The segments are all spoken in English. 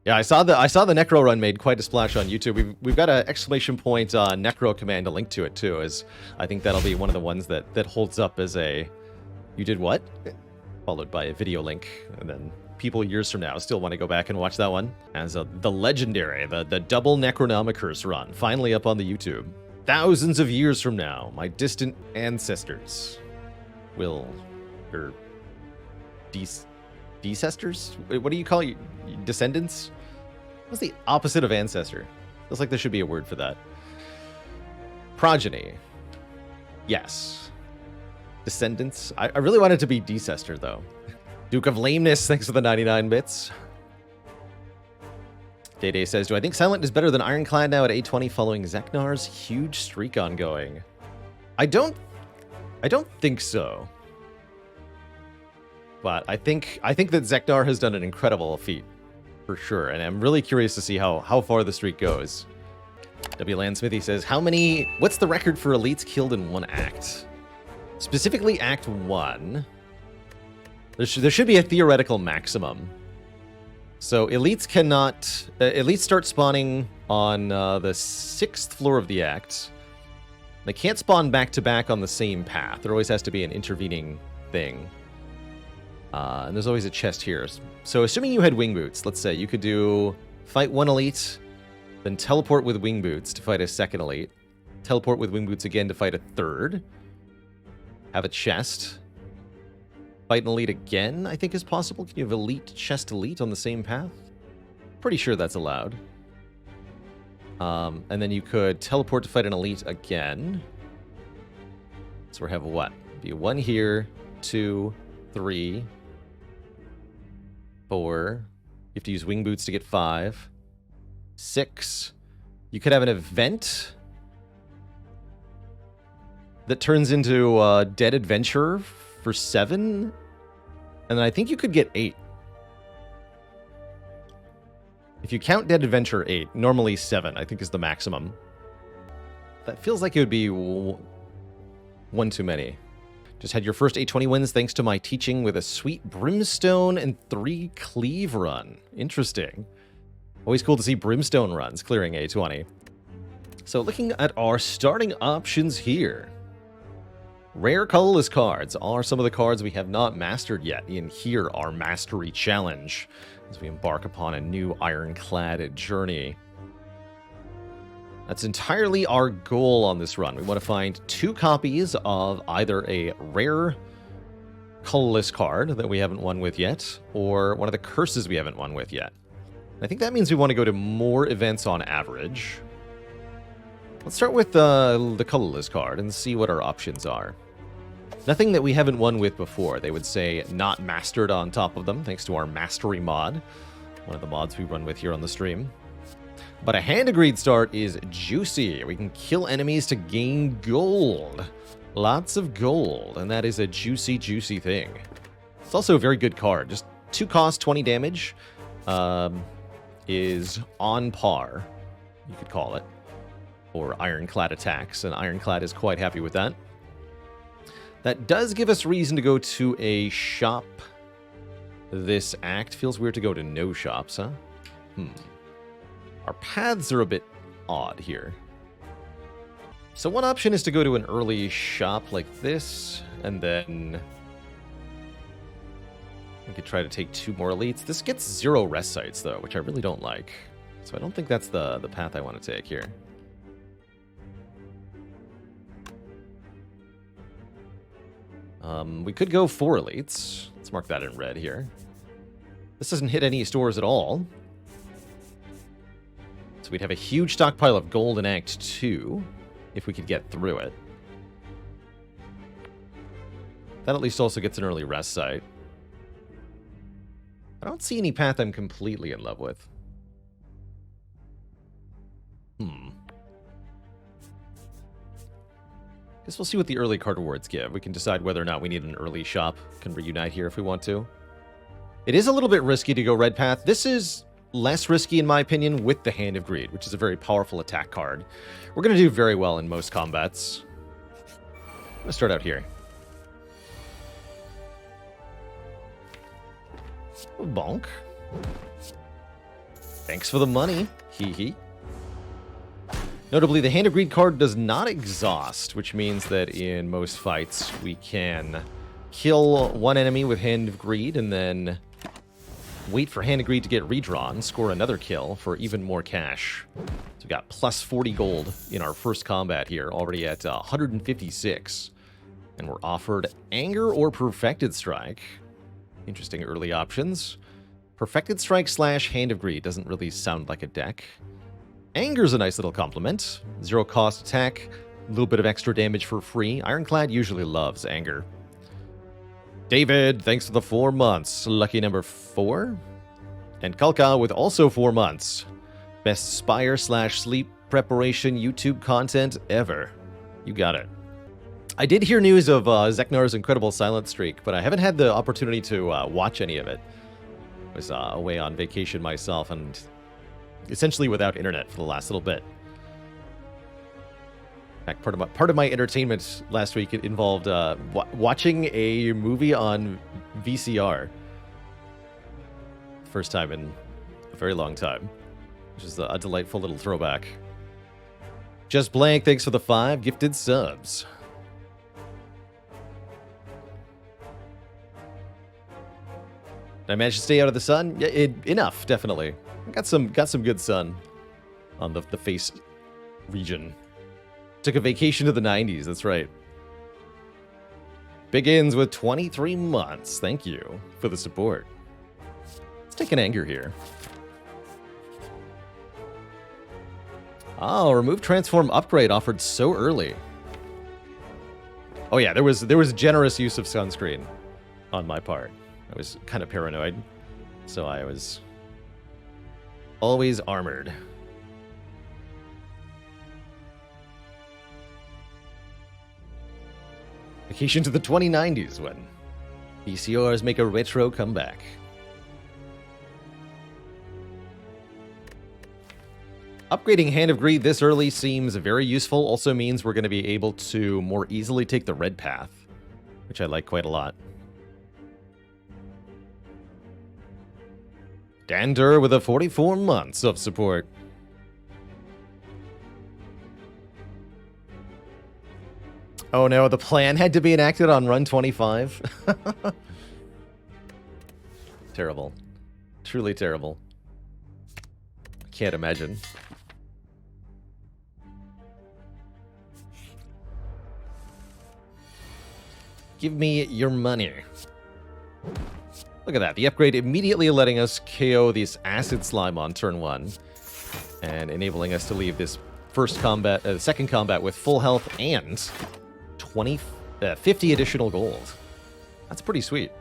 Yeah, I saw the Necro run made quite a splash on YouTube. We've got an exclamation point Necro command to link to it too, as I think that'll be one of the ones that holds up as a "you did what?" followed by a video link, and then people years from now still want to go back and watch that one as the legendary, the double Necronomicurse run, finally up on the YouTube. Thousands of years from now, my distant ancestors will, or decestors? What do you call it? Descendants? What's the opposite of ancestor? Feels like there should be a word for that. Progeny. Yes. Descendants. I really want it to be decestor, though. Duke of Lameness, thanks for the 99 bits. Day says, do I think Silent is better than Ironclad now at 820 following Zeknar's huge streak ongoing? I don't think so. But I think that Zeknar has done an incredible feat, for sure, and I'm really curious to see how far the streak goes. W. Landsmithy says, what's the record for elites killed in one act? Specifically Act 1. There should be a theoretical maximum. So elites cannot... elites start spawning on the 6th floor of the act. They can't spawn back-to-back on the same path. There always has to be an intervening thing. And there's always a chest here. So assuming you had wing boots, let's say, you could do fight one elite, then teleport with wing boots to fight a second elite, teleport with wing boots again to fight a third, have a chest, fight an elite again, I think is possible. Can you have elite, chest, elite on the same path? Pretty sure that's allowed. And then you could teleport to fight an elite again. So we have what? Be 1 here, 2, 3, 4. You have to use wing boots to get 5. 6. You could have an event that turns into Dead Adventurer for 7. And then I think you could get 8. If you count Dead Adventurer 8, normally 7, I think, is the maximum. That feels like it would be one too many. Just had your first 820 wins thanks to my teaching with a sweet Brimstone and 3 Cleave run. Interesting. Always cool to see Brimstone runs clearing 820. So looking at our starting options here. Rare colorless cards are some of the cards we have not mastered yet in here, our Mastery Challenge, as we embark upon a new Ironclad journey. That's entirely our goal on this run. We want to find 2 copies of either a rare colorless card that we haven't won with yet, or one of the curses we haven't won with yet. I think that means we want to go to more events on average. Let's start with the colorless card and see what our options are. Nothing that we haven't won with before. They would say not mastered on top of them, thanks to our Mastery mod, one of the mods we run with here on the stream. But a hand agreed start is juicy. We can kill enemies to gain gold. Lots of gold, and that is a juicy, juicy thing. It's also a very good card. Just 2 cost, 20 damage is on par, you could call it, for Ironclad attacks, and Ironclad is quite happy with that. That does give us reason to go to a shop this act. Feels weird to go to no shops, huh? Our paths are a bit odd here. So one option is to go to an early shop like this, and then we could try to take 2 more elites. This gets 0 rest sites, though, which I really don't like. So I don't think that's the path I want to take here. We could go 4 elites. Let's mark that in red here. This doesn't hit any stores at all. So we'd have a huge stockpile of gold in Act 2, if we could get through it. That at least also gets an early rest site. I don't see any path I'm completely in love with. Guess we'll see what the early card rewards give. We can decide whether or not we need an early shop. Can reunite here if we want to. It is a little bit risky to go red path. This is less risky, in my opinion, with the Hand of Greed, which is a very powerful attack card. We're going to do very well in most combats. I'm going to start out here. Bonk. Thanks for the money. Hee hee. Notably, the Hand of Greed card does not exhaust, which means that in most fights we can kill one enemy with Hand of Greed and then wait for Hand of Greed to get redrawn, score another kill for even more cash. So we got plus 40 gold in our first combat here, already at 156. And we're offered Anger or Perfected Strike. Interesting early options. Perfected Strike / Hand of Greed doesn't really sound like a deck. Anger's a nice little compliment. 0 cost attack, a little bit of extra damage for free. Ironclad usually loves Anger. David, thanks for the 4 months. Lucky number 4. And Kalka with also 4 months. Best Spire / sleep preparation YouTube content ever. You got it. I did hear news of Zeknar's incredible silent streak, but I haven't had the opportunity to watch any of it. I was away on vacation myself and essentially without internet for the last little bit. In fact, part of my entertainment last week involved watching a movie on VCR. First time in a very long time, which is a delightful little throwback. Just Blank, thanks for the 5 gifted subs. Did I manage to stay out of the sun? Yeah, enough, definitely. Got some good sun on the face region. Took a vacation to the 90s, that's right. Begins with 23 months. Thank you for the support. Let's take an Anger here. Oh, remove transform upgrade offered so early. Oh yeah, there was generous use of sunscreen on my part. I was kind of paranoid, so I was always armored. Vacation to the 2090s when VCRs make a retro comeback. Upgrading Hand of Greed this early seems very useful. Also means we're going to be able to more easily take the red path, which I like quite a lot. Dander with a 44 months of support. Oh no, the plan had to be enacted on run 25. Terrible. Truly terrible. Can't imagine. Give me your money. Look at that. The upgrade immediately letting us KO this Acid Slime on turn 1. And enabling us to leave this second combat with full health and 50 additional gold. That's pretty sweet.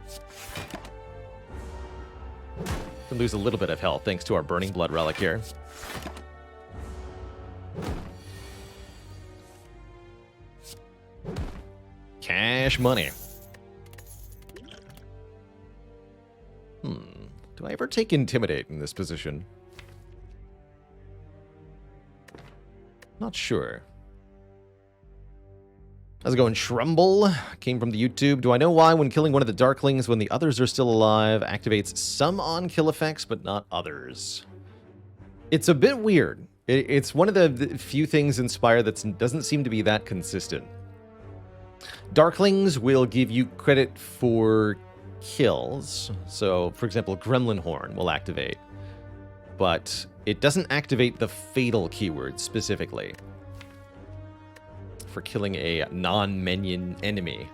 Can lose a little bit of health thanks to our Burning Blood relic here. Cash money. Do I ever take Intimidate in this position? Not sure. How's it going, Shrumble? Came from the YouTube. Do I know why when killing one of the Darklings when the others are still alive activates some on-kill effects but not others? It's a bit weird. It's one of the few things in Spire that doesn't seem to be that consistent. Darklings will give you credit for kills. So, for example, Gremlin Horn will activate. But it doesn't activate the Fatal keyword specifically for killing a non-minion enemy.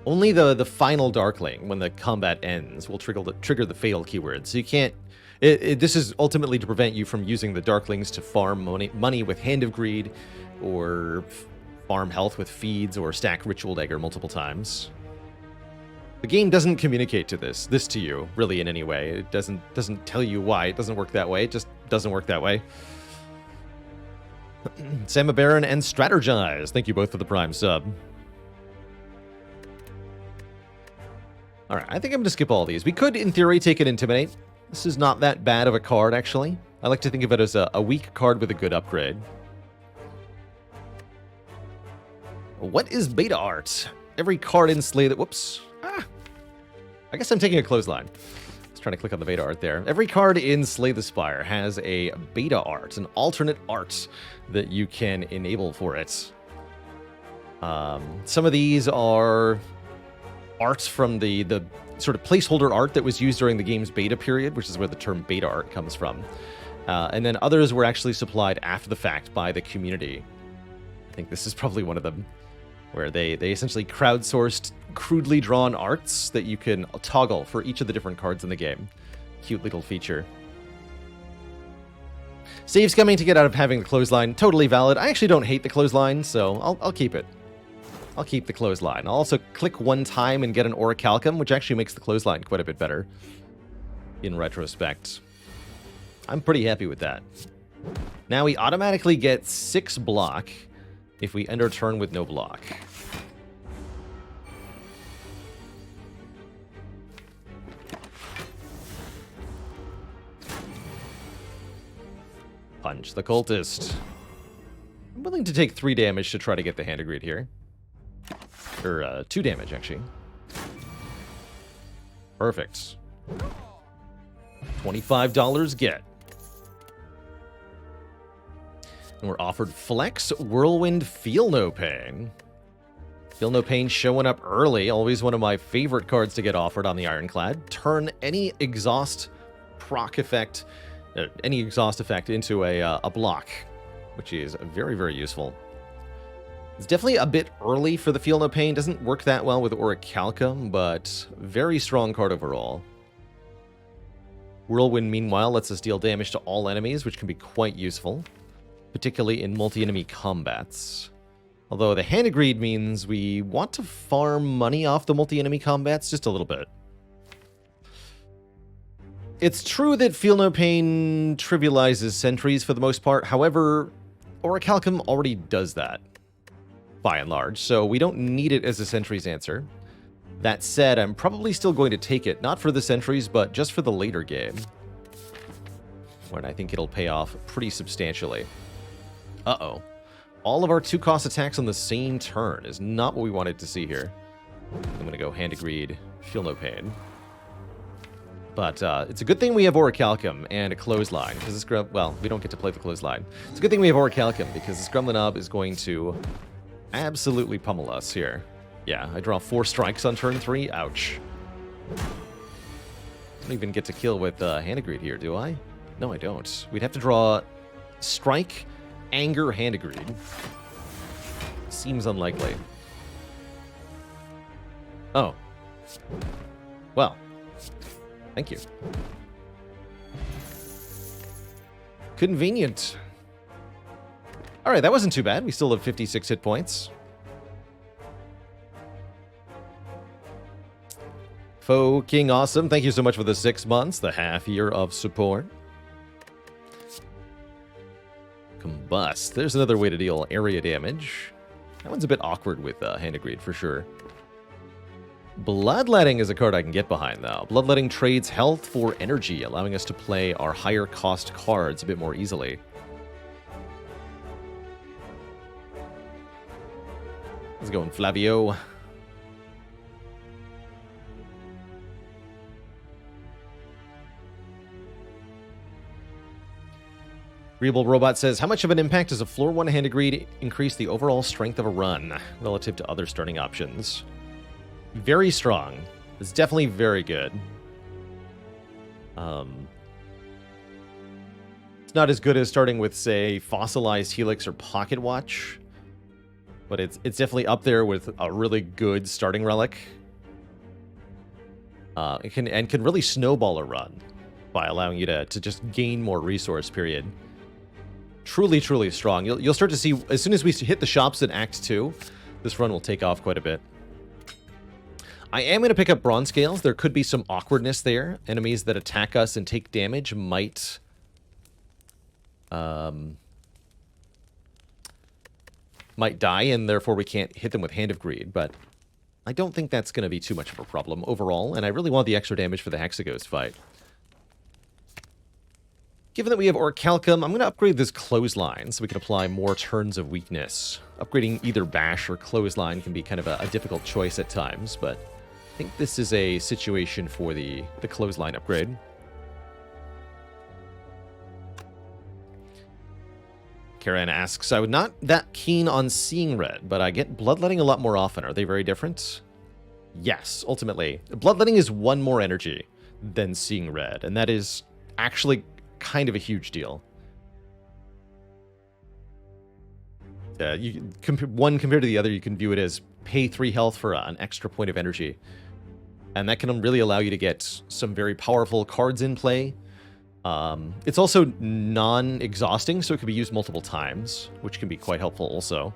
Only the final Darkling, when the combat ends, will trigger the Fatal keyword. So you can't... This is ultimately to prevent you from using the Darklings to farm money with Hand of Greed, or farm health with feeds, or stack Ritual Dagger multiple times. The game doesn't communicate to this to you, really, in any way. It doesn't tell you why it doesn't work that way. It just doesn't work that way. Sama Baron and Strategize. Thank you both for the Prime sub. Alright, I think I'm going to skip all these. We could, in theory, take an Intimidate. This is not that bad of a card, actually. I like to think of it as a weak card with a good upgrade. What is Beta Art? Every card in Slay that... Whoops. I guess I'm taking a clothesline. Let's trying to click on the beta art there. Every card in Slay the Spire has a beta art, an alternate art that you can enable for it. Some of these are arts from the sort of placeholder art that was used during the game's beta period, which is where the term beta art comes from. And then others were actually supplied after the fact by the community. I think this is probably one of them, where they essentially crowdsourced crudely drawn arts that you can toggle for each of the different cards in the game. Cute little feature. Saves coming to get out of having the clothesline. Totally valid. I actually don't hate the clothesline, so I'll keep it. I'll keep the clothesline. I'll also click one time and get an Orichalcum, which actually makes the clothesline quite a bit better in retrospect. I'm pretty happy with that. Now we automatically get 6 block if we end our turn with no block. Punch the cultist. I'm willing to take 3 damage to try to get the hand of greed here. Or 2 damage, actually. Perfect. $25 get. And we're offered Flex, Whirlwind, Feel No Pain. Feel No Pain showing up early. Always one of my favorite cards to get offered on the Ironclad. Turn any exhaust proc effect, any exhaust effect into a block, which is very, very useful. It's definitely a bit early for the Feel No Pain. Doesn't work that well with Orichalcum, but very strong card overall. Whirlwind, meanwhile, lets us deal damage to all enemies, which can be quite useful, particularly in multi-enemy combats. Although the Hand of Greed means we want to farm money off the multi-enemy combats just a little bit. It's true that Feel No Pain trivializes sentries for the most part. However, Orichalcum already does that, by and large, so we don't need it as a sentries answer. That said, I'm probably still going to take it, not for the sentries, but just for the later game, when I think it'll pay off pretty substantially. Uh-oh. All of our 2-cost attacks on the same turn is not what we wanted to see here. I'm going to go Hand of Greed, Feel No Pain. But it's a good thing we have Orichalcum and a Clothesline, because this well, we don't get to play the Clothesline. It's a good thing we have Orichalcum, because this Gremlinob is going to absolutely pummel us here. Yeah, I draw 4 strikes on turn 3. Ouch. Don't even get to kill with Hand of Greed here, do I? No, I don't. We'd have to draw Strike, Anger, Hand of Greed. Seems unlikely. Oh. Well. Thank you. Convenient. Alright, that wasn't too bad. We still have 56 hit points. Faux King Awesome, thank you so much for the 6 months, the half year of support. Combust. There's another way to deal area damage. That one's a bit awkward with Hand of Greed, for sure. Bloodletting is a card I can get behind, though. Bloodletting trades health for energy, allowing us to play our higher cost cards a bit more easily. How's it going, Flavio? Rebel Robot says, how much of an impact does a floor 1 Hand of Greed increase the overall strength of a run relative to other starting options? Very strong. It's definitely very good. It's not as good as starting with, say, Fossilized Helix or Pocket Watch, but it's definitely up there with a really good starting relic. It can really snowball a run by allowing you to just gain more resource, period. Truly, truly strong. You'll start to see, as soon as we hit the shops in Act 2, this run will take off quite a bit. I am going to pick up Bronze Scales. There could be some awkwardness there. Enemies that attack us and take damage might die, and therefore we can't hit them with Hand of Greed, but I don't think that's going to be too much of a problem overall, and I really want the extra damage for the Hexaghost fight. Given that we have Orichalcum, I'm going to upgrade this Clothesline so we can apply more turns of weakness. Upgrading either Bash or Clothesline can be kind of a difficult choice at times, but I think this is a situation for the clothesline upgrade. Karen asks, I was not that keen on seeing red, but I get bloodletting a lot more often. Are they very different? Yes, ultimately. Bloodletting is one more energy than seeing red, and that is actually kind of a huge deal. One compared to the other, you can view it as pay 3 health for an extra point of energy. And that can really allow you to get some very powerful cards in play. It's also non-exhausting, so it can be used multiple times, which can be quite helpful also.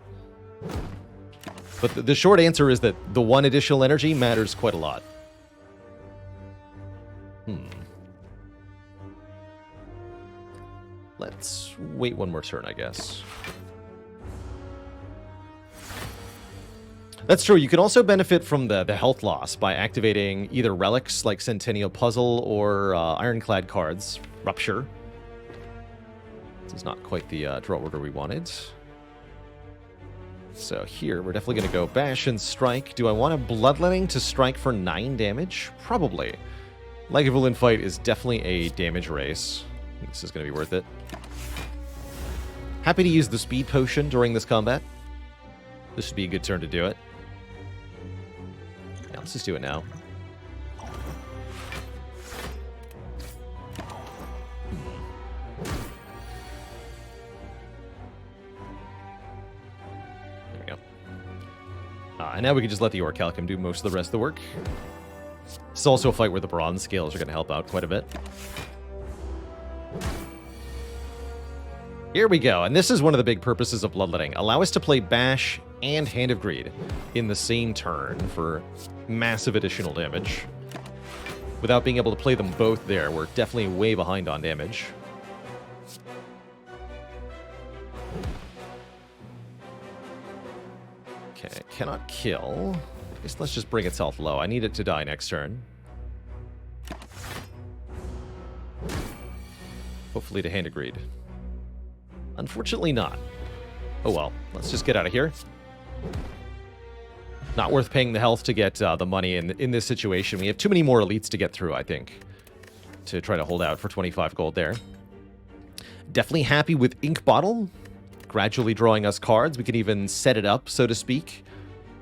But the short answer is that the one additional energy matters quite a lot. Let's wait one more turn, I guess. That's true. You can also benefit from the health loss by activating either relics like Centennial Puzzle or Ironclad cards. Rupture. This is not quite the draw order we wanted. So here, we're definitely going to go Bash and Strike. Do I want a Bloodletting to strike for 9 damage? Probably. Lagavulin Fight is definitely a damage race. This is going to be worth it. Happy to use the Speed Potion during this combat. This should be a good turn to do it. Yeah, let's just do it now. There we go. And now we can just let the Orichalcum do most of the rest of the work. This is also a fight where the Bronze Scales are going to help out quite a bit. Here we go, and this is one of the big purposes of Bloodletting. Allow us to play Bash and Hand of Greed in the same turn for massive additional damage. Without being able to play them both there, we're definitely way behind on damage. Okay, cannot kill. I guess let's just bring its health low. I need it to die next turn. Hopefully to Hand of Greed. Unfortunately not. Oh well, let's just get out of here. Not worth paying the health to get the money in this situation. We have too many more elites to get through, I think, to try to hold out for 25 gold there. Definitely happy with Ink Bottle, gradually drawing us cards. We can even set it up, so to speak,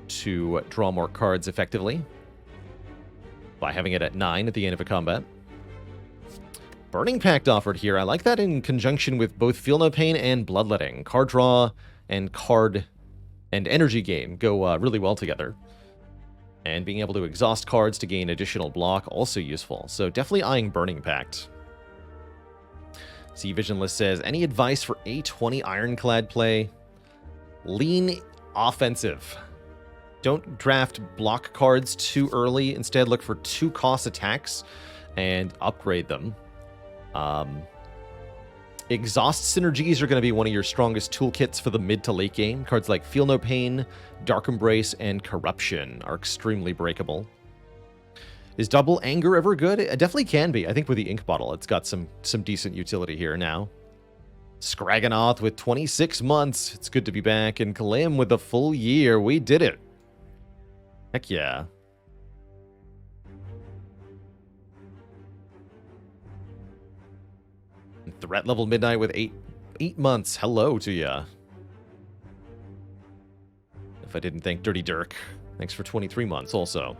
to draw more cards effectively by having it at 9 at the end of a combat. Burning Pact offered here. I like that in conjunction with both Feel No Pain and Bloodletting. Card draw and card and energy gain go really well together. And being able to exhaust cards to gain additional block, also useful. So definitely eyeing Burning Pact. See, Visionless says, any advice for A20 Ironclad play? Lean offensive. Don't draft block cards too early. Instead, look for 2-cost attacks and upgrade them. Exhaust synergies are going to be one of your strongest toolkits for the mid to late game. Cards like Feel No Pain, Dark Embrace, and Corruption are extremely breakable. Is Double Anger ever good? It definitely can be. I think with the Ink Bottle, it's got some decent utility here now. Scraganoth with 26 months. It's good to be back. And Kalim with the full year. We did it. Heck yeah. Threat level Midnight with 8 months. Hello to ya. If I didn't thank Dirty Dirk, thanks for 23 months also.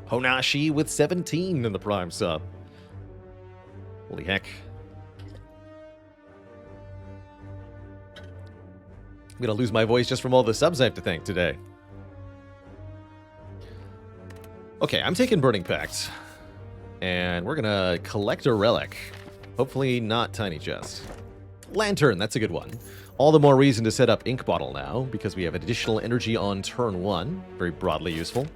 Honashi with 17 in the Prime sub. Holy heck. I'm gonna lose my voice just from all the subs I have to thank today. Okay, I'm taking Burning Pact. And we're gonna collect a relic. Hopefully not Tiny Chest. Lantern, that's a good one. All the more reason to set up Ink Bottle now, because we have additional energy on turn 1. Very broadly useful.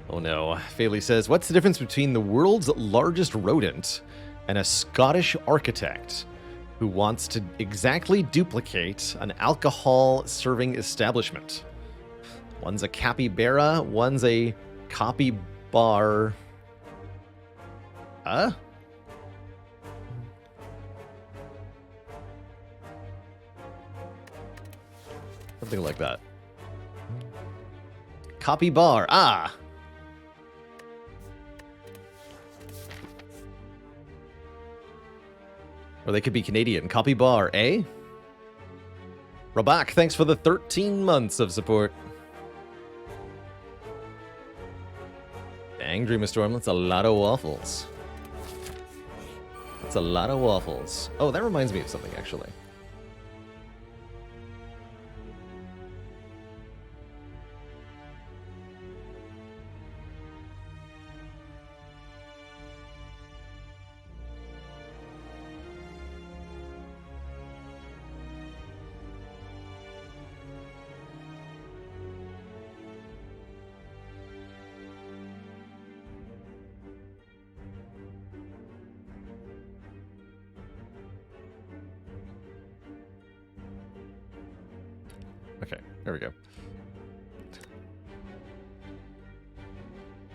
Oh no. Faley says, what's the difference between the world's largest rodent and a Scottish architect who wants to exactly duplicate an alcohol-serving establishment? One's a capybara, one's a copy bar. Huh? Something like that. Copy bar. Ah! Or they could be Canadian. Copy bar, eh? Rabak, thanks for the 13 months of support. Dang, Dreamstorm, that's a lot of waffles. That's a lot of waffles. Oh, that reminds me of something, actually. Okay, there we go.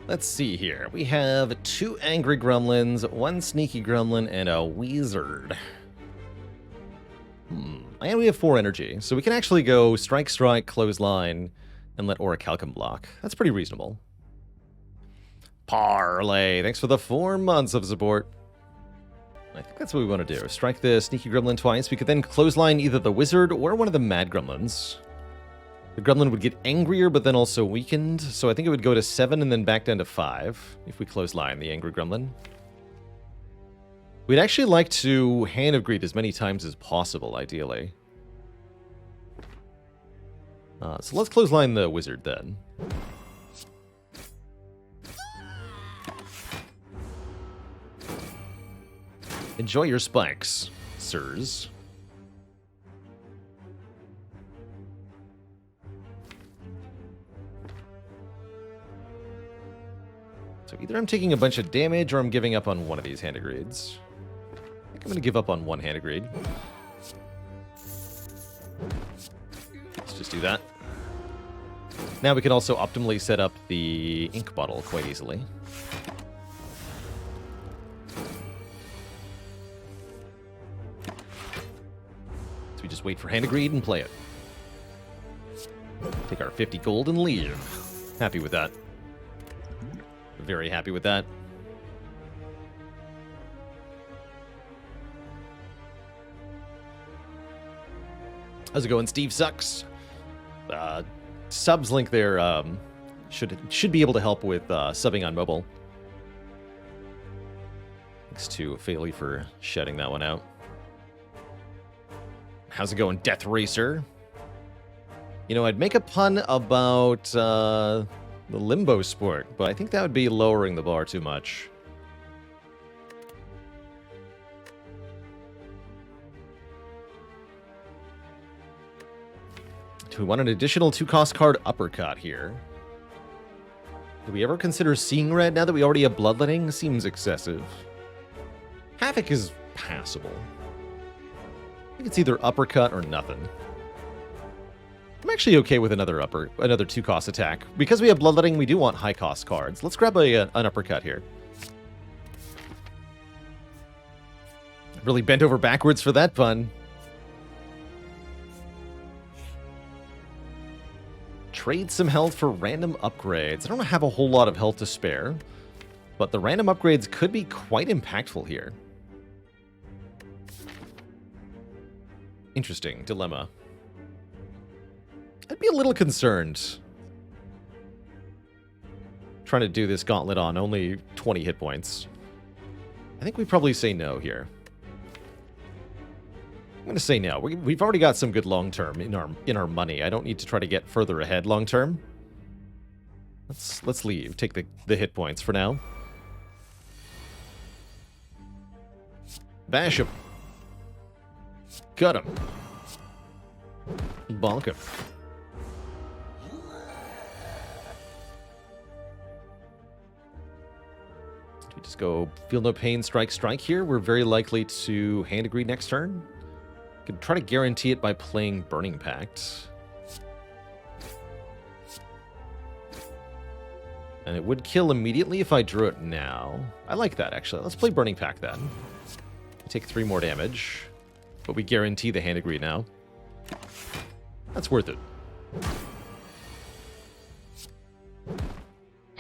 Let's see here. We have 2 angry gremlins, 1 sneaky gremlin, and a wizard. And we have 4 energy, so we can actually go strike, strike, clothesline, and let Orichalcum block. That's pretty reasonable. Parlay, thanks for the 4 months of support. I think that's what we want to do. Strike the sneaky gremlin twice. We could then clothesline either the wizard or one of the mad gremlins. The gremlin would get angrier, but then also weakened, so I think it would go to 7 and then back down to 5 if we clothesline the angry gremlin. We'd actually like to Hand of Greed as many times as possible, ideally. So let's clothesline the wizard then. Enjoy your spikes, sirs. So either I'm taking a bunch of damage or I'm giving up on one of these Hand of Greeds. I think I'm going to give up on one Hand of Greed. Let's just do that. Now we can also optimally set up the ink bottle quite easily. So we just wait for Hand of Greed and play it. Take our 50 gold and leave. Happy with that. Very happy with that. How's it going, Steve Sucks? Subs link there should be able to help with subbing on mobile. Thanks to Failey for shouting that one out. How's it going, Death Racer? You know, I'd make a pun about the limbo sport, but I think that would be lowering the bar too much. Do we want an additional 2-cost card uppercut here? Do we ever consider Seeing Red now that we already have Bloodletting? Seems excessive. Havoc is passable. I think it's either uppercut or nothing. I'm actually okay with another 2-cost attack. Because we have Bloodletting, we do want high-cost cards. Let's grab an uppercut here. Really bent over backwards for that pun. Trade some health for random upgrades. I don't have a whole lot of health to spare, but the random upgrades could be quite impactful here. Interesting dilemma. I'd be a little concerned trying to do this gauntlet on only 20 hit points. I think we probably say no here. I'm going to say no. We've already got some good long-term in our money. I don't need to try to get further ahead long-term. Let's leave. Take the hit points for now. Bash him. Cut him. Bonk him. We just go feel no pain, strike, strike here. We're very likely to Hand of Greed next turn. Could try to guarantee it by playing Burning Pact. And it would kill immediately if I drew it now. I like that, actually. Let's play Burning Pact then. We take 3 more damage, but we guarantee the Hand of Greed now. That's worth it.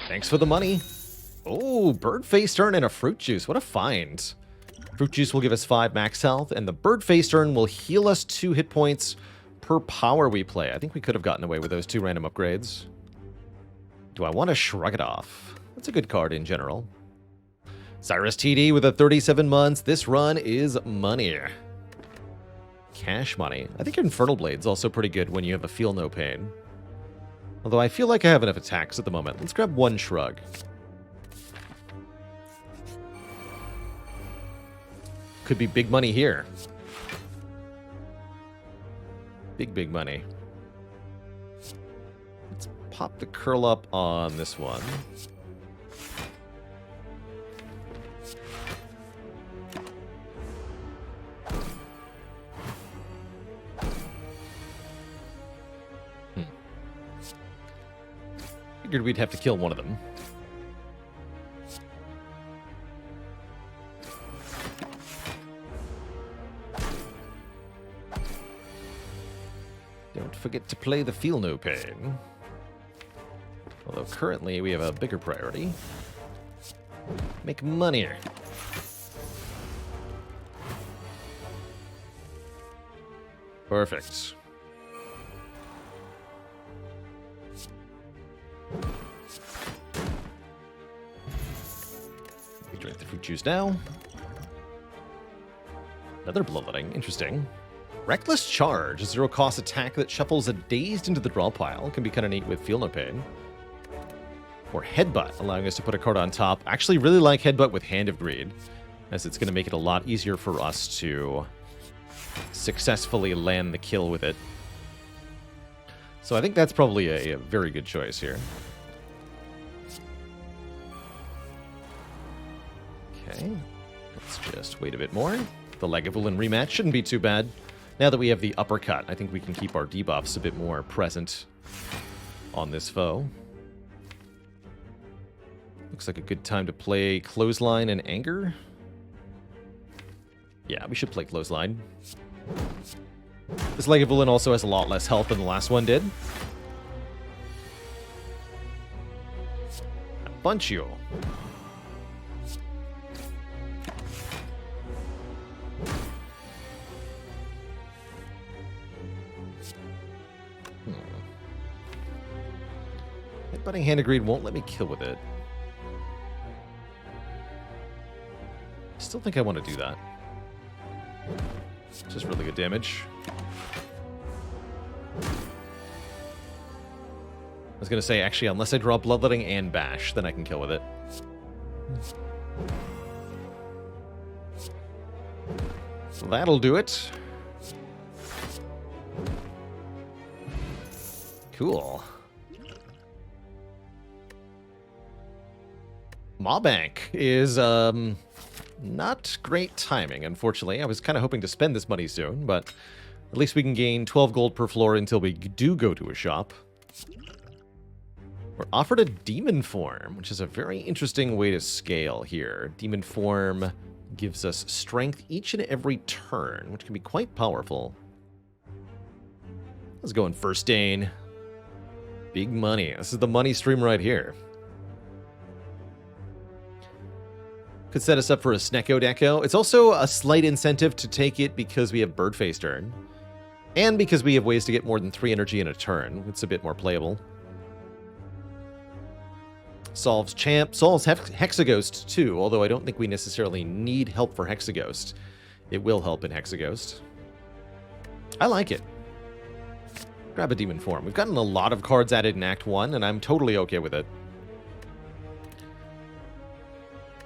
Thanks for the money. Oh, bird face turn and a fruit juice. What a find. Fruit juice will give us 5 max health, and the bird face turn will heal us 2 hit points per power we play. I think we could have gotten away with those 2 random upgrades. Do I want to shrug it off? That's a good card in general. Cyrus TD with a 37 months. This run is money. Cash money. I think Infernal Blade's also pretty good when you have a Feel No Pain. Although I feel like I have enough attacks at the moment. Let's grab 1 shrug. Could be big money here. Big money. Let's pop the curl up on this one. Figured we'd have to kill one of them. Don't forget to play the Feel No Pain. Although currently we have a bigger priority. Make money. Perfect. We drink the fruit juice now. Another bloodletting. Interesting. Reckless Charge, a 0-cost attack that shuffles a Dazed into the draw pile. Can be kind of neat with Feel No Pain. Or Headbutt, allowing us to put a card on top. I actually really like Headbutt with Hand of Greed, as it's going to make it a lot easier for us to successfully land the kill with it. So I think that's probably a very good choice here. Okay, let's just wait a bit more. The Lagavulin rematch shouldn't be too bad. Now that we have the uppercut, I think we can keep our debuffs a bit more present on this foe. Looks like a good time to play Clothesline and Anger. Yeah, we should play Clothesline. This Lagavulin also has a lot less health than the last one did. Punch you. Headbutting Hand of Greed won't let me kill with it. I still think I want to do that. It's just really good damage. I was going to say, actually, unless I draw Bloodletting and Bash, then I can kill with it. So that'll do it. Cool. Mawbank is not great timing, unfortunately. I was kind of hoping to spend this money soon, but at least we can gain 12 gold per floor until we do go to a shop. We're offered a Demon Form, which is a very interesting way to scale here. Demon Form gives us strength each and every turn, which can be quite powerful. Let's go in First Dane. Big money. This is the money stream right here. Could set us up for a Snecko Deco. It's also a slight incentive to take it because we have Birdface turn. And because we have ways to get more than 3 energy in a turn. It's a bit more playable. Solves Champ. Solves Hexaghost too, although I don't think we necessarily need help for Hexaghost. It will help in Hexaghost. I like it. Grab a Demon Form. We've gotten a lot of cards added in Act 1, and I'm totally okay with it.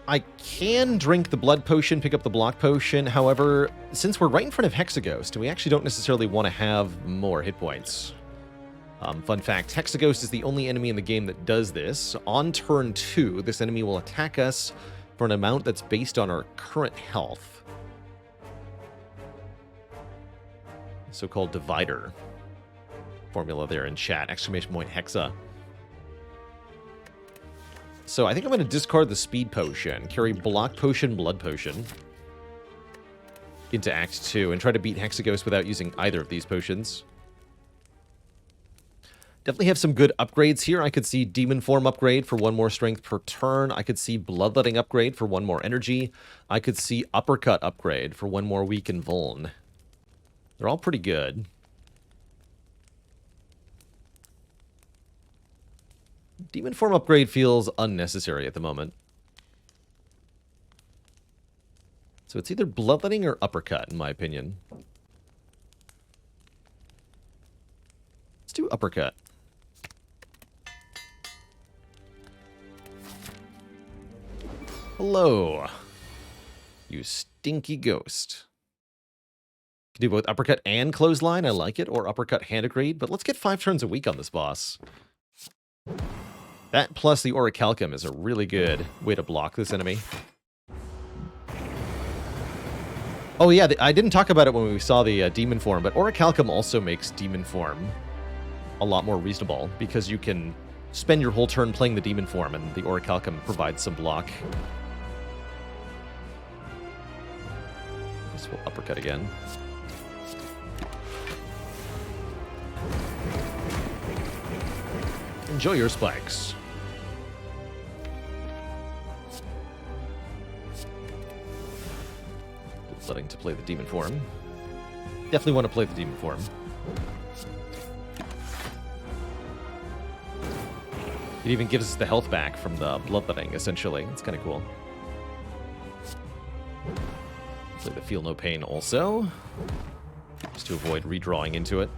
I can drink the Blood Potion, pick up the Block Potion. However, since we're right in front of Hexaghost, we actually don't necessarily want to have more hit points. Fun fact, Hexaghost is the only enemy in the game that does this. On turn 2, this enemy will attack us for an amount that's based on our current health. So-called divider formula there in chat, exclamation point Hexa. So I think I'm going to discard the Speed Potion, carry Block Potion, Blood Potion into Act 2, and try to beat Hexaghost without using either of these potions. Definitely have some good upgrades here. I could see Demon Form upgrade for 1 more strength per turn. I could see Bloodletting upgrade for 1 more energy. I could see Uppercut upgrade for 1 more weaken Vuln. They're all pretty good. Demon Form upgrade feels unnecessary at the moment. So it's either Bloodletting or Uppercut, in my opinion. Let's do Uppercut. Hello, you stinky ghost. Can do both Uppercut and Clothesline, I like it, or Uppercut Hand of Greed, but let's get 5 turns a week on this boss. That plus the Orichalcum is a really good way to block this enemy. Oh yeah, I didn't talk about it when we saw the Demon Form, but Orichalcum also makes Demon Form a lot more reasonable, because you can spend your whole turn playing the Demon Form, and the Orichalcum provides some block. Guess we'll Uppercut again. Enjoy your spikes. Letting to play the Demon Form. Definitely want to play the Demon Form. It even gives us the health back from the Bloodletting, essentially. It's kind of cool. Play the Feel No Pain also, just to avoid redrawing into it.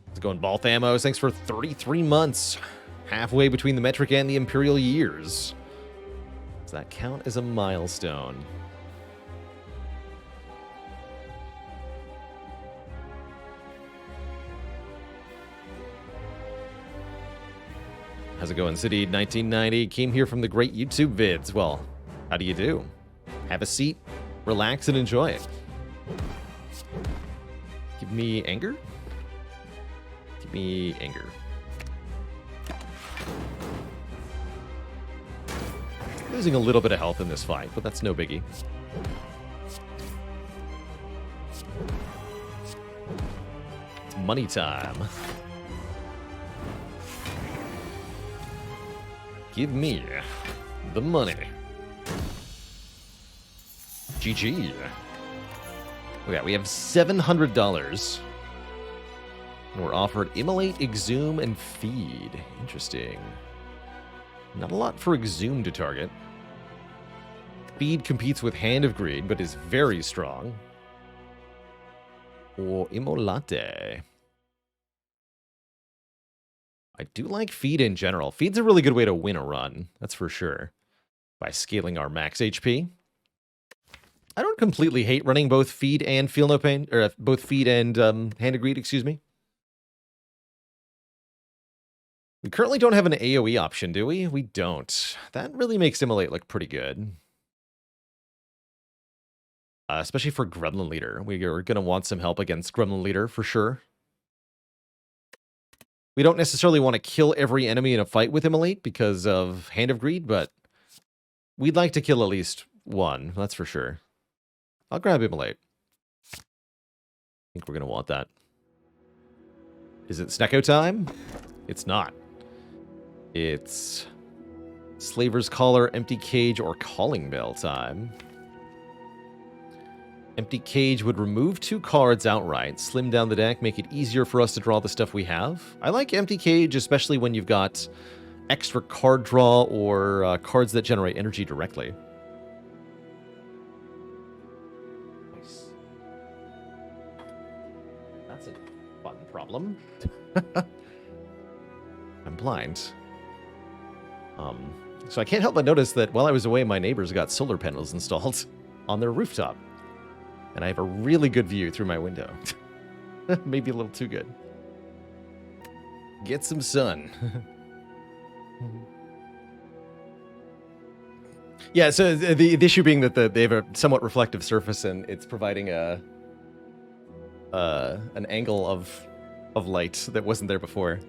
Let's go in Balthamos. Thanks for 33 months. Halfway between the metric and the imperial years. Does that count as a milestone? How's it going, City 1990? Came here from the great YouTube vids. Well, how do you do? Have a seat, relax, and enjoy it. Give me anger? Give me anger. Losing a little bit of health in this fight, but that's no biggie. It's money time. Give me the money. GG. Oh yeah, we have $700. And we're offered Immolate, Exhume, and Feed. Interesting. Not a lot for Exhume to target. Feed competes with Hand of Greed, but is very strong. Or Immolate. I do like Feed in general. Feed's a really good way to win a run, that's for sure. By scaling our max HP. I don't completely hate running both Feed and Feel No Pain, or both Feed and Hand of Greed, excuse me. We currently don't have an AoE option, do we? We don't. That really makes Immolate look pretty good. Especially for Gremlin Leader. We are going to want some help against Gremlin Leader, for sure. We don't necessarily want to kill every enemy in a fight with Immolate because of Hand of Greed, but we'd like to kill at least one, that's for sure. I'll grab Immolate. I think we're going to want that. Is it Snecko time? It's not. It's Slaver's Collar, Empty Cage, or Calling Bell time. Empty Cage would remove 2 cards outright, slim down the deck, make it easier for us to draw the stuff we have. I like Empty Cage, especially when you've got extra card draw or cards that generate energy directly. Nice. That's a fun problem. I'm blind. So I can't help but notice that while I was away, my neighbors got solar panels installed on their rooftop. And I have a really good view through my window. Maybe a little too good. Get some sun. Yeah, so the issue being that they have a somewhat reflective surface and it's providing an angle of light that wasn't there before.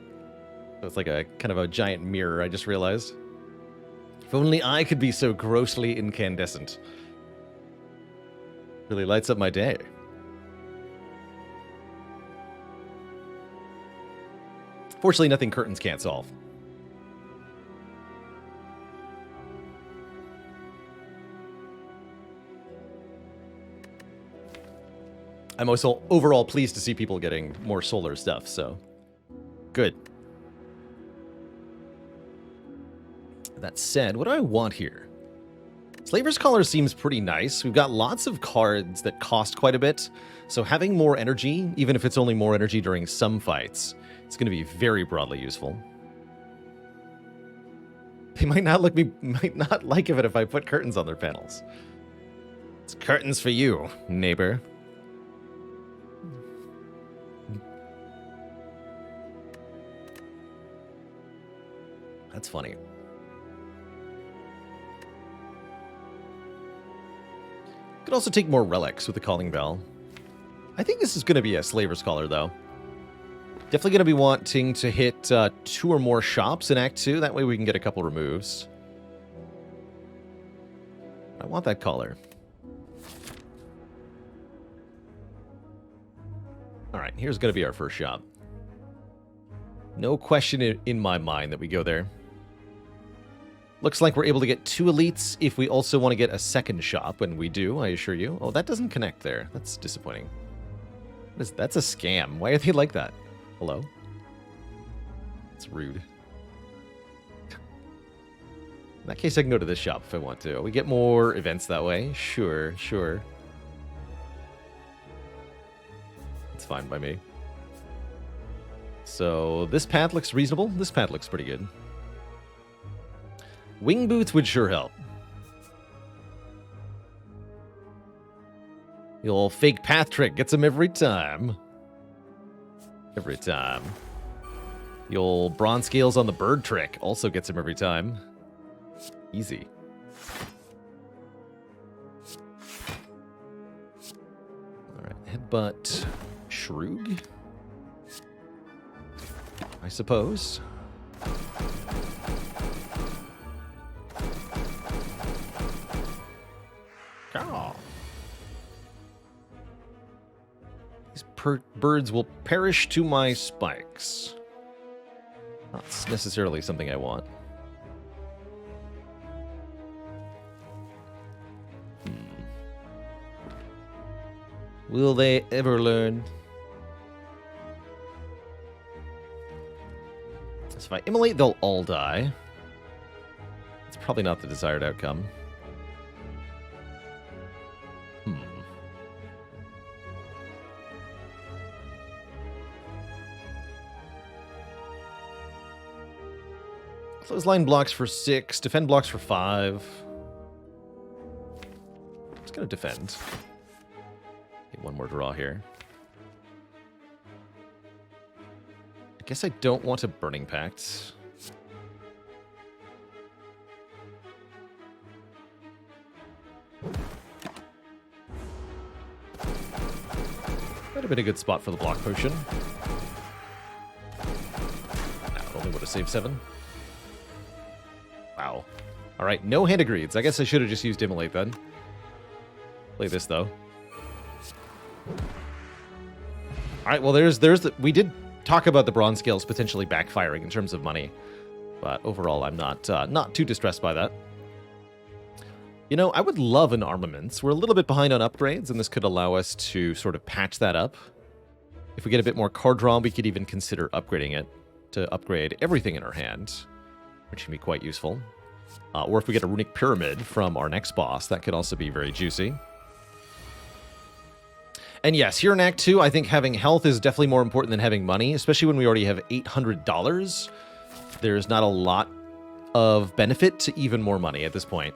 So it's like a kind of a giant mirror, I just realized. If only I could be so grossly incandescent. Really lights up my day. Fortunately, nothing curtains can't solve. I'm also overall pleased to see people getting more solar stuff, so good. That said, what do I want here? Slaver's Collar seems pretty nice. We've got lots of cards that cost quite a bit, so having more energy, even if it's only more energy during some fights, it's going to be very broadly useful. They might not like it if I put curtains on their panels. It's curtains for you, neighbor. That's funny. Could also take more relics with the Calling Bell. I think this is going to be a Slaver's Collar, though. Definitely going to be wanting to hit 2 or more shops in Act 2. That way we can get a couple removes. I want that collar. Alright, here's going to be our first shop. No question in my mind that we go there. Looks like we're able to get 2 elites if we also want to get a second shop, and we do, I assure you. Oh, that doesn't connect there. That's disappointing. That's a scam. Why are they like that? Hello? It's rude. In that case, I can go to this shop if I want to. We get more events that way. Sure, sure. It's fine by me. So, this path looks reasonable. This path looks pretty good. Wing boots would sure help. The old fake path trick gets them every time. Every time. The old bronze scales on the bird trick also gets him every time. Easy. Alright, headbutt Shroog. I suppose. Oh. These birds will perish to my spikes. Not necessarily something I want. Will they ever learn? So if I immolate, they'll all die. It's probably not the desired outcome. Clothesline blocks for 6, defend blocks for 5. Just gonna defend. Get one more draw here. I guess I don't want a Burning Pact. Might have been a good spot for the block potion. Nah, only would have saved 7. Wow. Alright, no Hand of Greeds. I guess I should have just used Immolate then. Play this, though. Alright, well, we did talk about the bronze scales potentially backfiring in terms of money. But overall, I'm not too distressed by that. You know, I would love an armaments. We're a little bit behind on upgrades, and this could allow us to sort of patch that up. If we get a bit more card draw, we could even consider upgrading it to upgrade everything in our hand, which can be quite useful. Or if we get a Runic Pyramid from our next boss, that could also be very juicy. And yes, here in Act 2, I think having health is definitely more important than having money, especially when we already have $800. There's not a lot of benefit to even more money at this point.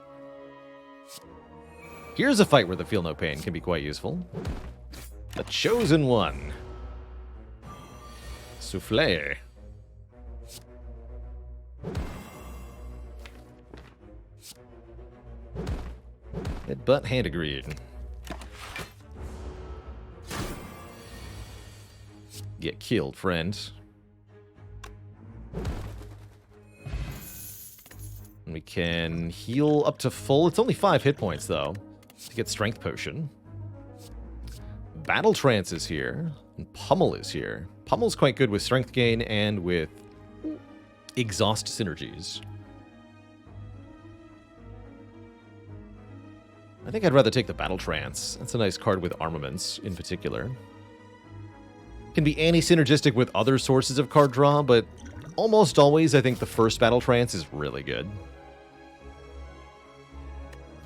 Here's a fight where the Feel No Pain can be quite useful. The Chosen One. Souffle. Headbutt Hand of Greed. Get killed, friend. We can heal up to full. It's only 5 hit points, though, to get Strength Potion. Battle Trance is here, and Pummel is here. Pummel's quite good with strength gain and with exhaust synergies. I think I'd rather take the Battle Trance. That's a nice card with armaments in particular. Can be anti-synergistic with other sources of card draw, but almost always I think the first Battle Trance is really good.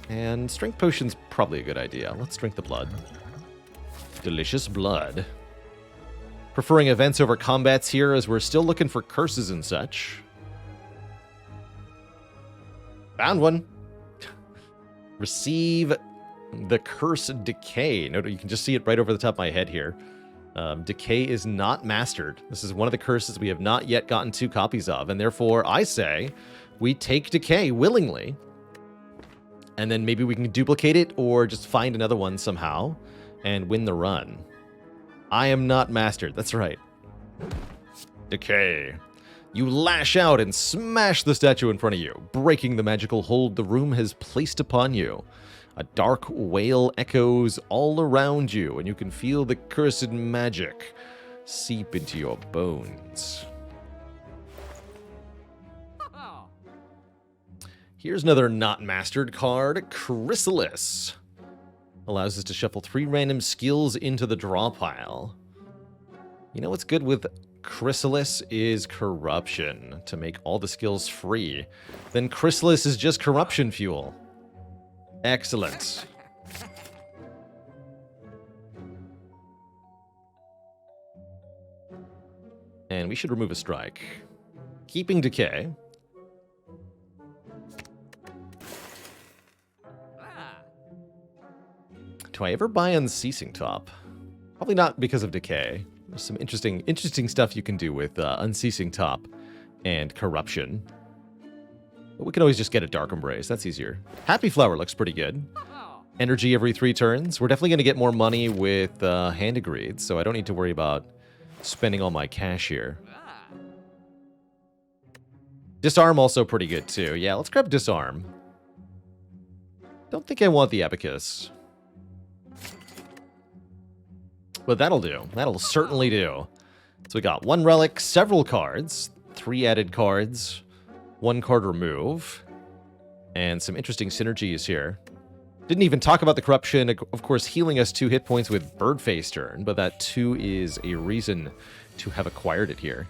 And Strength Potion's probably a good idea. Let's drink the blood. Delicious blood. Preferring events over combats here as we're still looking for curses and such. Found one. Receive the Curse Decay. No, you can just see it right over the top of my head here. Decay is not mastered. This is one of the curses we have not yet gotten 2 copies of, and therefore I say we take Decay willingly, and then maybe we can duplicate it or just find another one somehow and win the run. I am not mastered. That's right. Decay. You lash out and smash the statue in front of you, breaking the magical hold the room has placed upon you. A dark wail echoes all around you, and you can feel the cursed magic seep into your bones. Here's another not mastered card, Chrysalis. Allows us to shuffle 3 random skills into the draw pile. You know what's good with Chrysalis is corruption, to make all the skills free. Then Chrysalis is just corruption fuel. Excellent. And we should remove a strike. Keeping Decay. Do I ever buy Unceasing Top? Probably not because of Decay. There's some interesting stuff you can do with Unceasing Top and Corruption. But we can always just get a Dark Embrace. That's easier. Happy Flower looks pretty good. Energy every 3 turns. We're definitely going to get more money with Hand of Greed, so I don't need to worry about spending all my cash here. Disarm also pretty good, too. Yeah, let's grab Disarm. Don't think I want the Abacus. But that'll do. That'll certainly do. So we got 1 relic, several cards, 3 added cards, 1 card remove, and some interesting synergies here. Didn't even talk about the corruption, of course, healing us 2 hit points with Birdface turn, but that 2 is a reason to have acquired it here.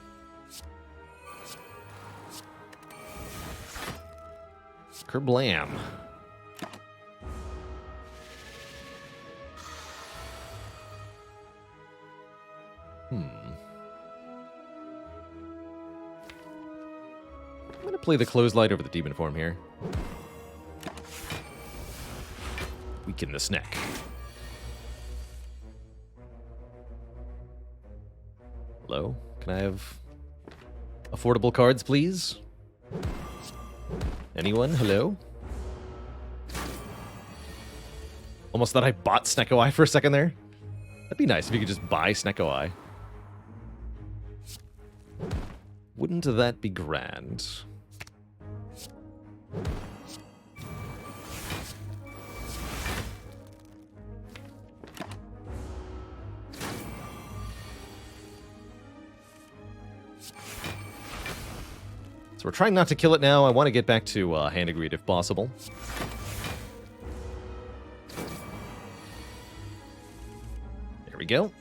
Kerblam. I'm going to play the Clothesline over the Demon Form here. Weaken this neck. Hello? Can I have affordable cards, please? Anyone? Hello? Almost thought I bought Snecko Eye for a second there. That'd be nice if you could just buy Snecko Eye. Wouldn't that be grand? So we're trying not to kill it now. I want to get back to Hand of Greed if possible. There we go.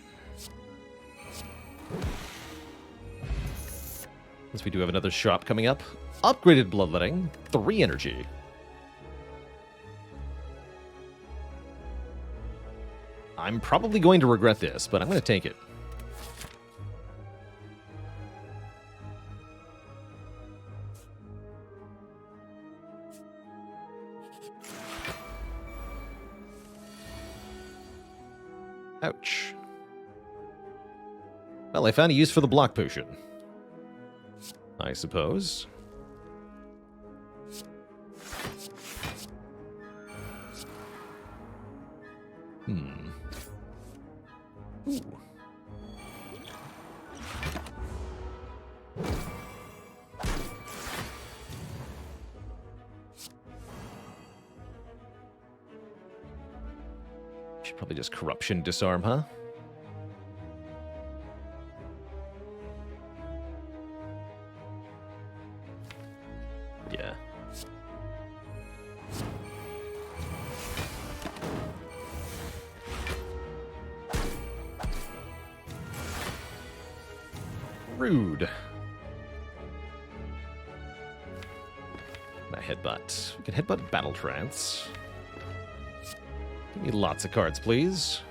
Since we do have another shop coming up. Upgraded Bloodletting, 3 energy. I'm probably going to regret this, but I'm going to take it. Ouch. Well, I found a use for the block potion, I suppose. Ooh. Should probably just corruption disarm, huh? Rude. My headbutt. We can headbutt Battle Trance. Give me lots of cards, please.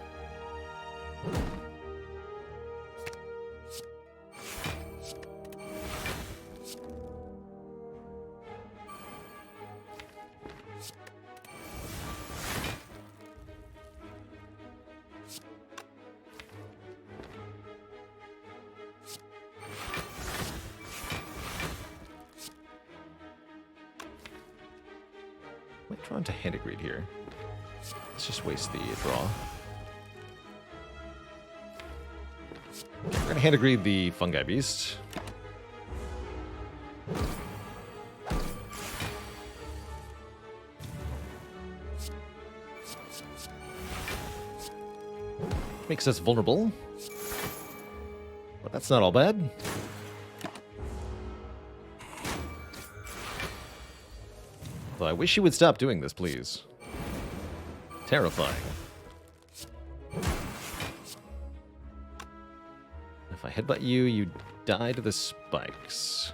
Might draw into Handegreed here. Let's just waste the draw. Okay, we're gonna Handegreed the Fungi Beast. Makes us vulnerable. But that's not all bad. Though I wish you would stop doing this, please. Terrifying. If I headbutt you, you die to the spikes.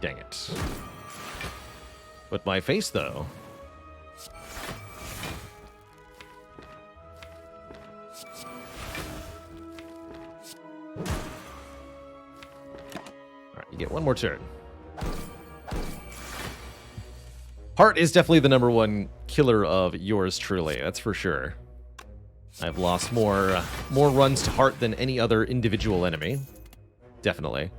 Dang it. But my face, though. Alright, you get one more turn. Heart is definitely the #1 killer of yours truly, that's for sure. I've lost more runs to Heart than any other individual enemy. Definitely.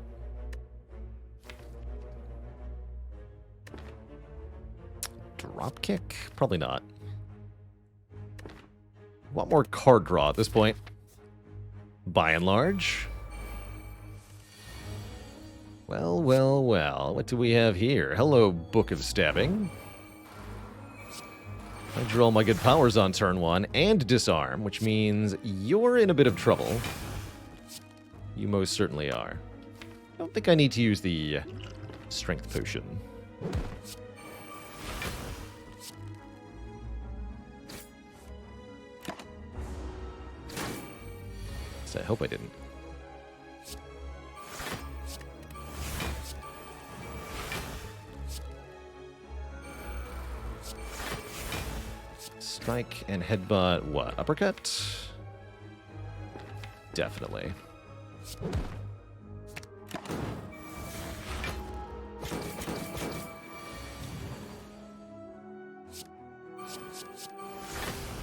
Drop kick? Probably not. Want more card draw at this point. By and large. Well, well, well. What do we have here? Hello, Book of Stabbing. I drew all my good powers on turn 1 and disarm, which means you're in a bit of trouble. You most certainly are. I don't think I need to use the strength potion. So I hope I didn't. Strike and headbutt, what? Uppercut? Definitely.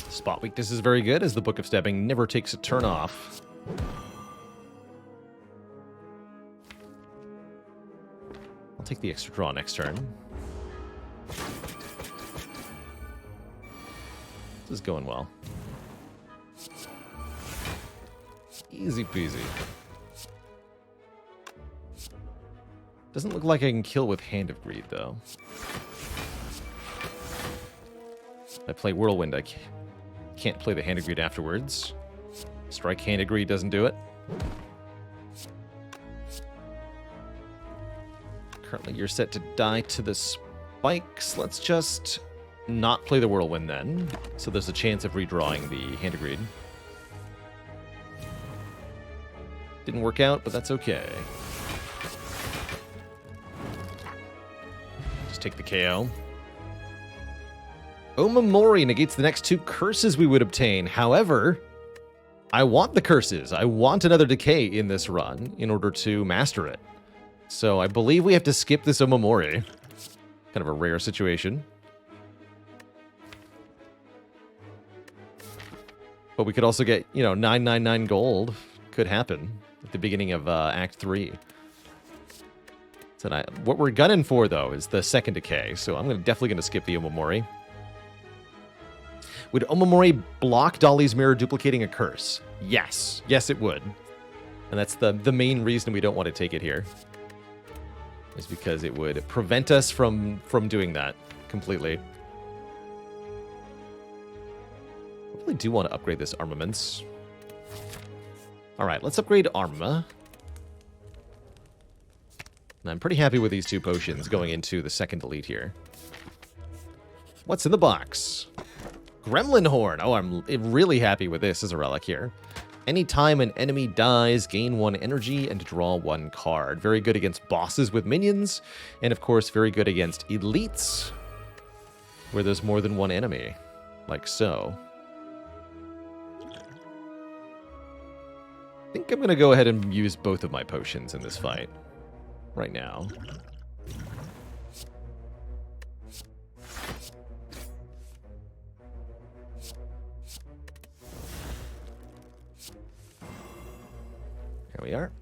Spot weakness is very good, as the Book of Stabbing never takes a turn off. I'll take the extra draw next turn. This is going well. Easy peasy. Doesn't look like I can kill with Hand of Greed, though. If I play Whirlwind, I can't play the Hand of Greed afterwards. Strike Hand of Greed doesn't do it. Currently, you're set to die to the spikes. Let's just not play the Whirlwind then, so there's a chance of redrawing the Hand of Greed. Didn't work out, but that's okay. Just take the KO. Omamori negates the next 2 curses we would obtain. However, I want the curses. I want another decay in this run in order to master it. So I believe we have to skip this Omamori. Kind of a rare situation. But we could also get, 999 gold. Could happen at the beginning of Act 3. So what we're gunning for, though, is the second decay. So I'm definitely going to skip the Omamori. Would Omamori block Dolly's Mirror duplicating a curse? Yes. Yes, it would. And that's the main reason we don't want to take it here. Is because it would prevent us from doing that completely. I really do want to upgrade this armaments. Alright, let's upgrade Arma. And I'm pretty happy with these 2 potions going into the second elite here. What's in the box? Gremlin Horn. Oh, I'm really happy with this as a relic here. Anytime an enemy dies, gain 1 energy and draw 1 card. Very good against bosses with minions, and of course very good against elites, where there's more than 1 enemy, like so. I think I'm going to go ahead and use both of my potions in this fight, right now. There we are.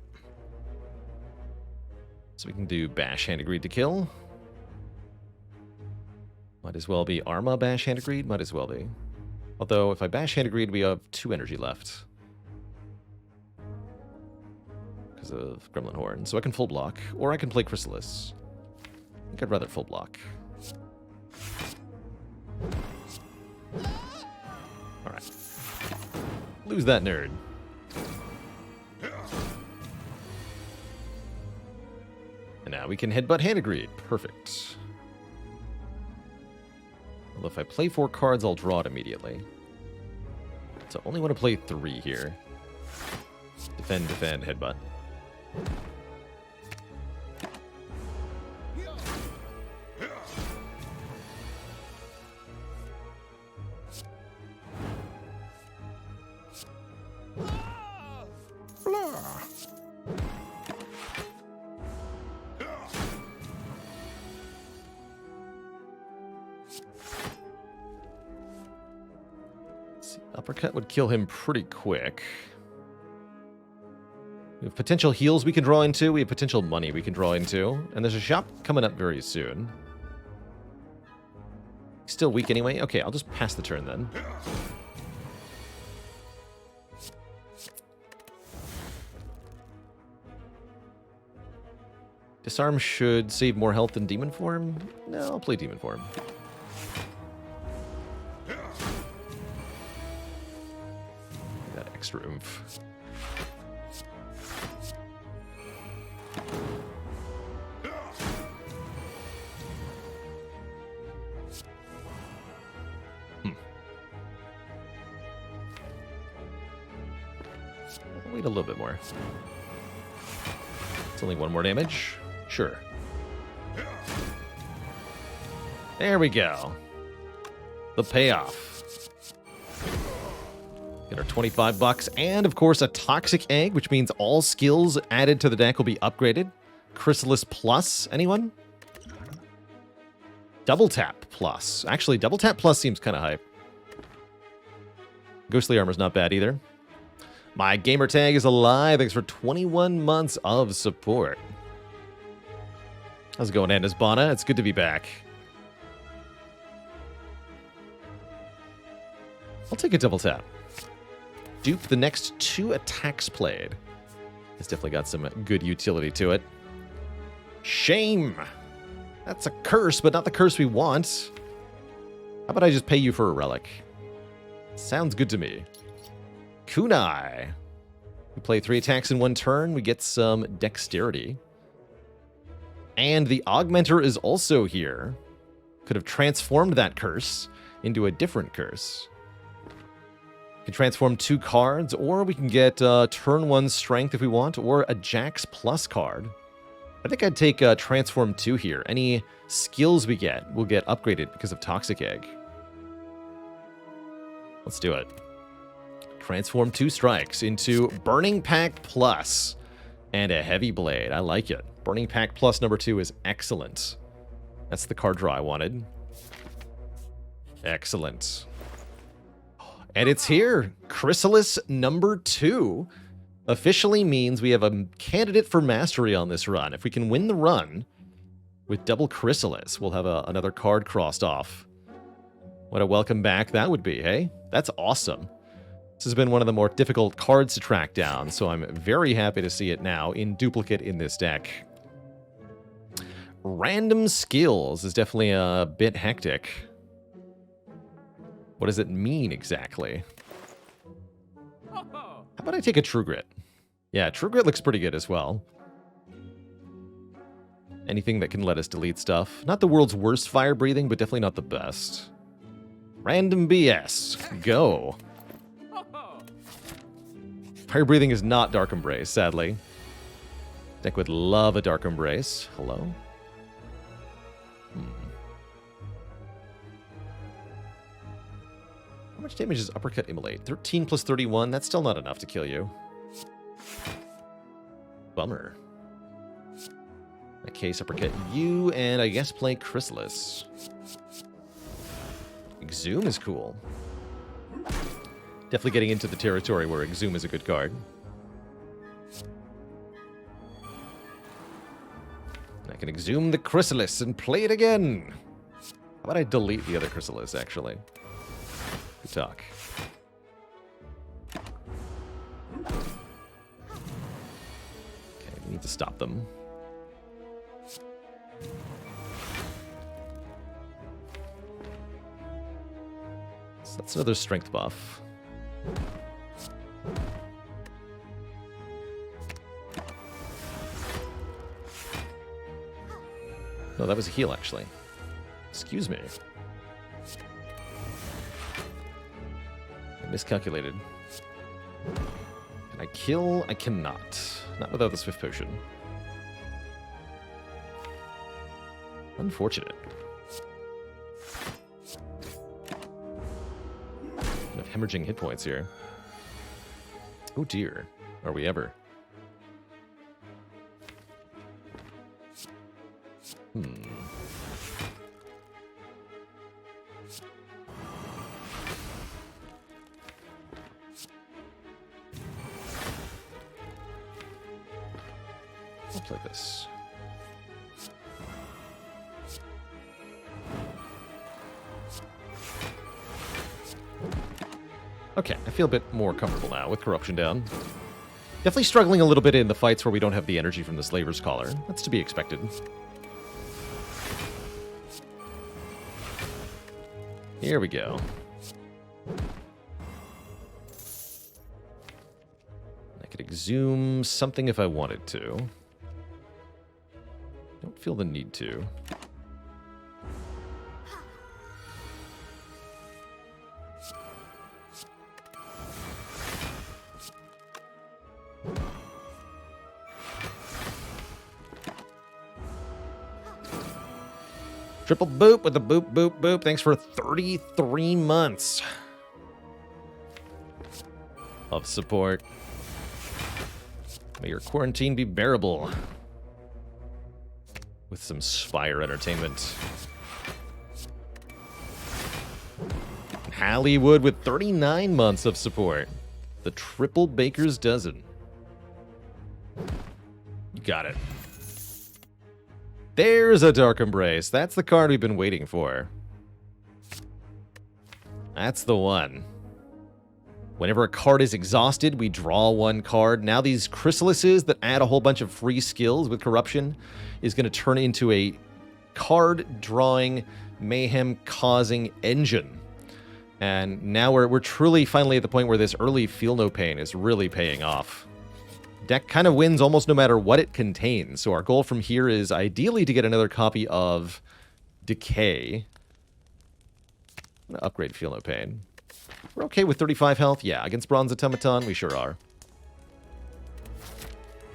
So we can do Bash Hand Agreed to kill. Might as well be Arma Bash Hand Agreed. Might as well be. Although, if I Bash Hand Agreed, we have 2 energy left. Because of Gremlin Horn. So I can full block, or I can play Chrysalis. I think I'd rather full block. Alright. Lose that nerd. And now we can headbutt Hand Agreed. Perfect. Well, if I play 4 cards, I'll draw it immediately. So I only want to play 3 here. Defend, defend, headbutt. Uppercut would kill him pretty quick. We have potential heals we can draw into. We have potential money we can draw into. And there's a shop coming up very soon. Still weak anyway? Okay, I'll just pass the turn then. Disarm should save more health than Demon Form. No, I'll play Demon Form. Extra oomph. I'll wait a little bit more. It's only 1 more damage. Sure. There we go. The payoff. Get our 25 bucks, and of course a Toxic Egg, which means all skills added to the deck will be upgraded. Chrysalis Plus, anyone? Double Tap Plus. Actually, Double Tap Plus seems kind of hype. Ghostly Armor's not bad either. My gamer tag is alive. Thanks for 21 months of support. How's it going, Andes Bana? It's good to be back. I'll take a double tap. Dupe the next 2 attacks played. It's definitely got some good utility to it. Shame! That's a curse, but not the curse we want. How about I just pay you for a relic? Sounds good to me. Kunai. We play 3 attacks in 1 turn. We get some dexterity. And the Augmenter is also here. Could have transformed that curse into a different curse. Can transform 2 cards, or we can get turn 1 strength if we want, or a Jax Plus card. I think I'd take transform 2 here. Any skills we get will get upgraded because of Toxic Egg. Let's do it. Transform 2 strikes into Burning Pact Plus and a Heavy Blade. I like it. Burning Pact Plus number 2 is excellent. That's the card draw I wanted. Excellent. And it's here. Chrysalis number 2 officially means we have a candidate for mastery on this run. If we can win the run with double Chrysalis, we'll have another card crossed off. What a welcome back that would be, hey? That's awesome. This has been one of the more difficult cards to track down, so I'm very happy to see it now in duplicate in this deck. Random skills is definitely a bit hectic. What does it mean exactly? How about I take a True Grit? Yeah, True Grit looks pretty good as well. Anything that can let us delete stuff. Not the world's worst fire breathing, but definitely not the best. Random BS. Go. Fire Breathing is not Dark Embrace, sadly. Deck would love a Dark Embrace. Hello? How much damage does Uppercut Immolate? 13 plus 31? That's still not enough to kill you. Bummer. In that case, Uppercut you, and I guess play Chrysalis. Exhume is cool. Definitely getting into the territory where Exhume is a good card. I can Exhume the Chrysalis and play it again. How about I delete the other Chrysalis, actually? Good talk. Okay, we need to stop them. So that's another strength buff. No, that was a heal, actually. Excuse me. I miscalculated. Can I kill? I cannot. Not without the Swift Potion. Unfortunate. Kind of hemorrhaging hit points here. Oh dear. Are we ever? I'll play this. Okay, I feel a bit more comfortable now with Corruption down. Definitely struggling a little bit in the fights where we don't have the energy from the Slaver's Collar. That's to be expected. Here we go. I could exhume something if I wanted to. Don't feel the need to. Triple boop with the boop, boop, boop. Thanks for 33 months of support. May your quarantine be bearable with some Spire entertainment. Hollywood with 39 months of support. The triple baker's dozen. You got it. There's a Dark Embrace. That's the card we've been waiting for. That's the one. Whenever a card is exhausted, we draw one card. Now these Chrysalises that add a whole bunch of free skills with Corruption is going to turn into a card-drawing, mayhem-causing engine. And now we're truly finally at the point where this early Feel No Pain is really paying off. Deck kind of wins almost no matter what it contains. So our goal from here is ideally to get another copy of Decay. I'm going to upgrade Feel No Pain. We're okay with 35 health? Yeah, against Bronze Automaton, we sure are.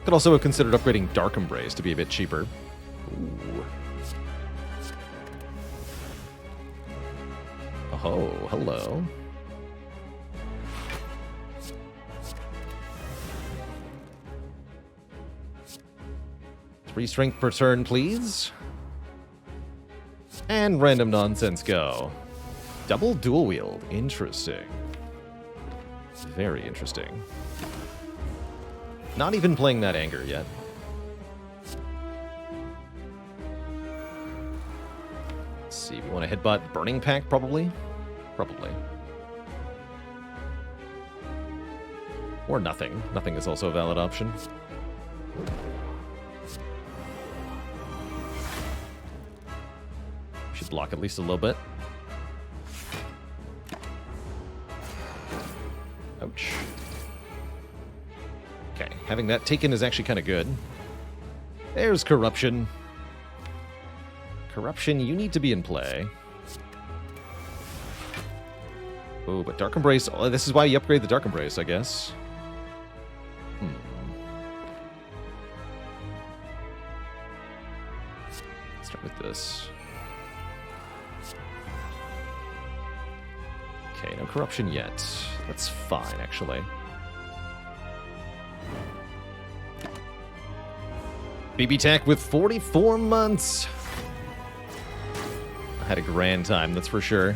Could also have considered upgrading Dark Embrace to be a bit cheaper. Ooh. Oh, hello. 3 strength per turn, please. And random nonsense go. Double dual wield. Interesting. Very interesting. Not even playing that anger yet. Let's see, we want to headbutt Burning Pact, probably? Probably. Or nothing. Nothing is also a valid option. Should block at least a little bit. Ouch. Okay, having that taken is actually kind of good. There's Corruption. Corruption, you need to be in play. Oh, but Dark Embrace, oh, this is why you upgrade the Dark Embrace, I guess. Start with this. Okay, no corruption yet. That's fine, actually. BB Tech with 44 months. I had a grand time, that's for sure.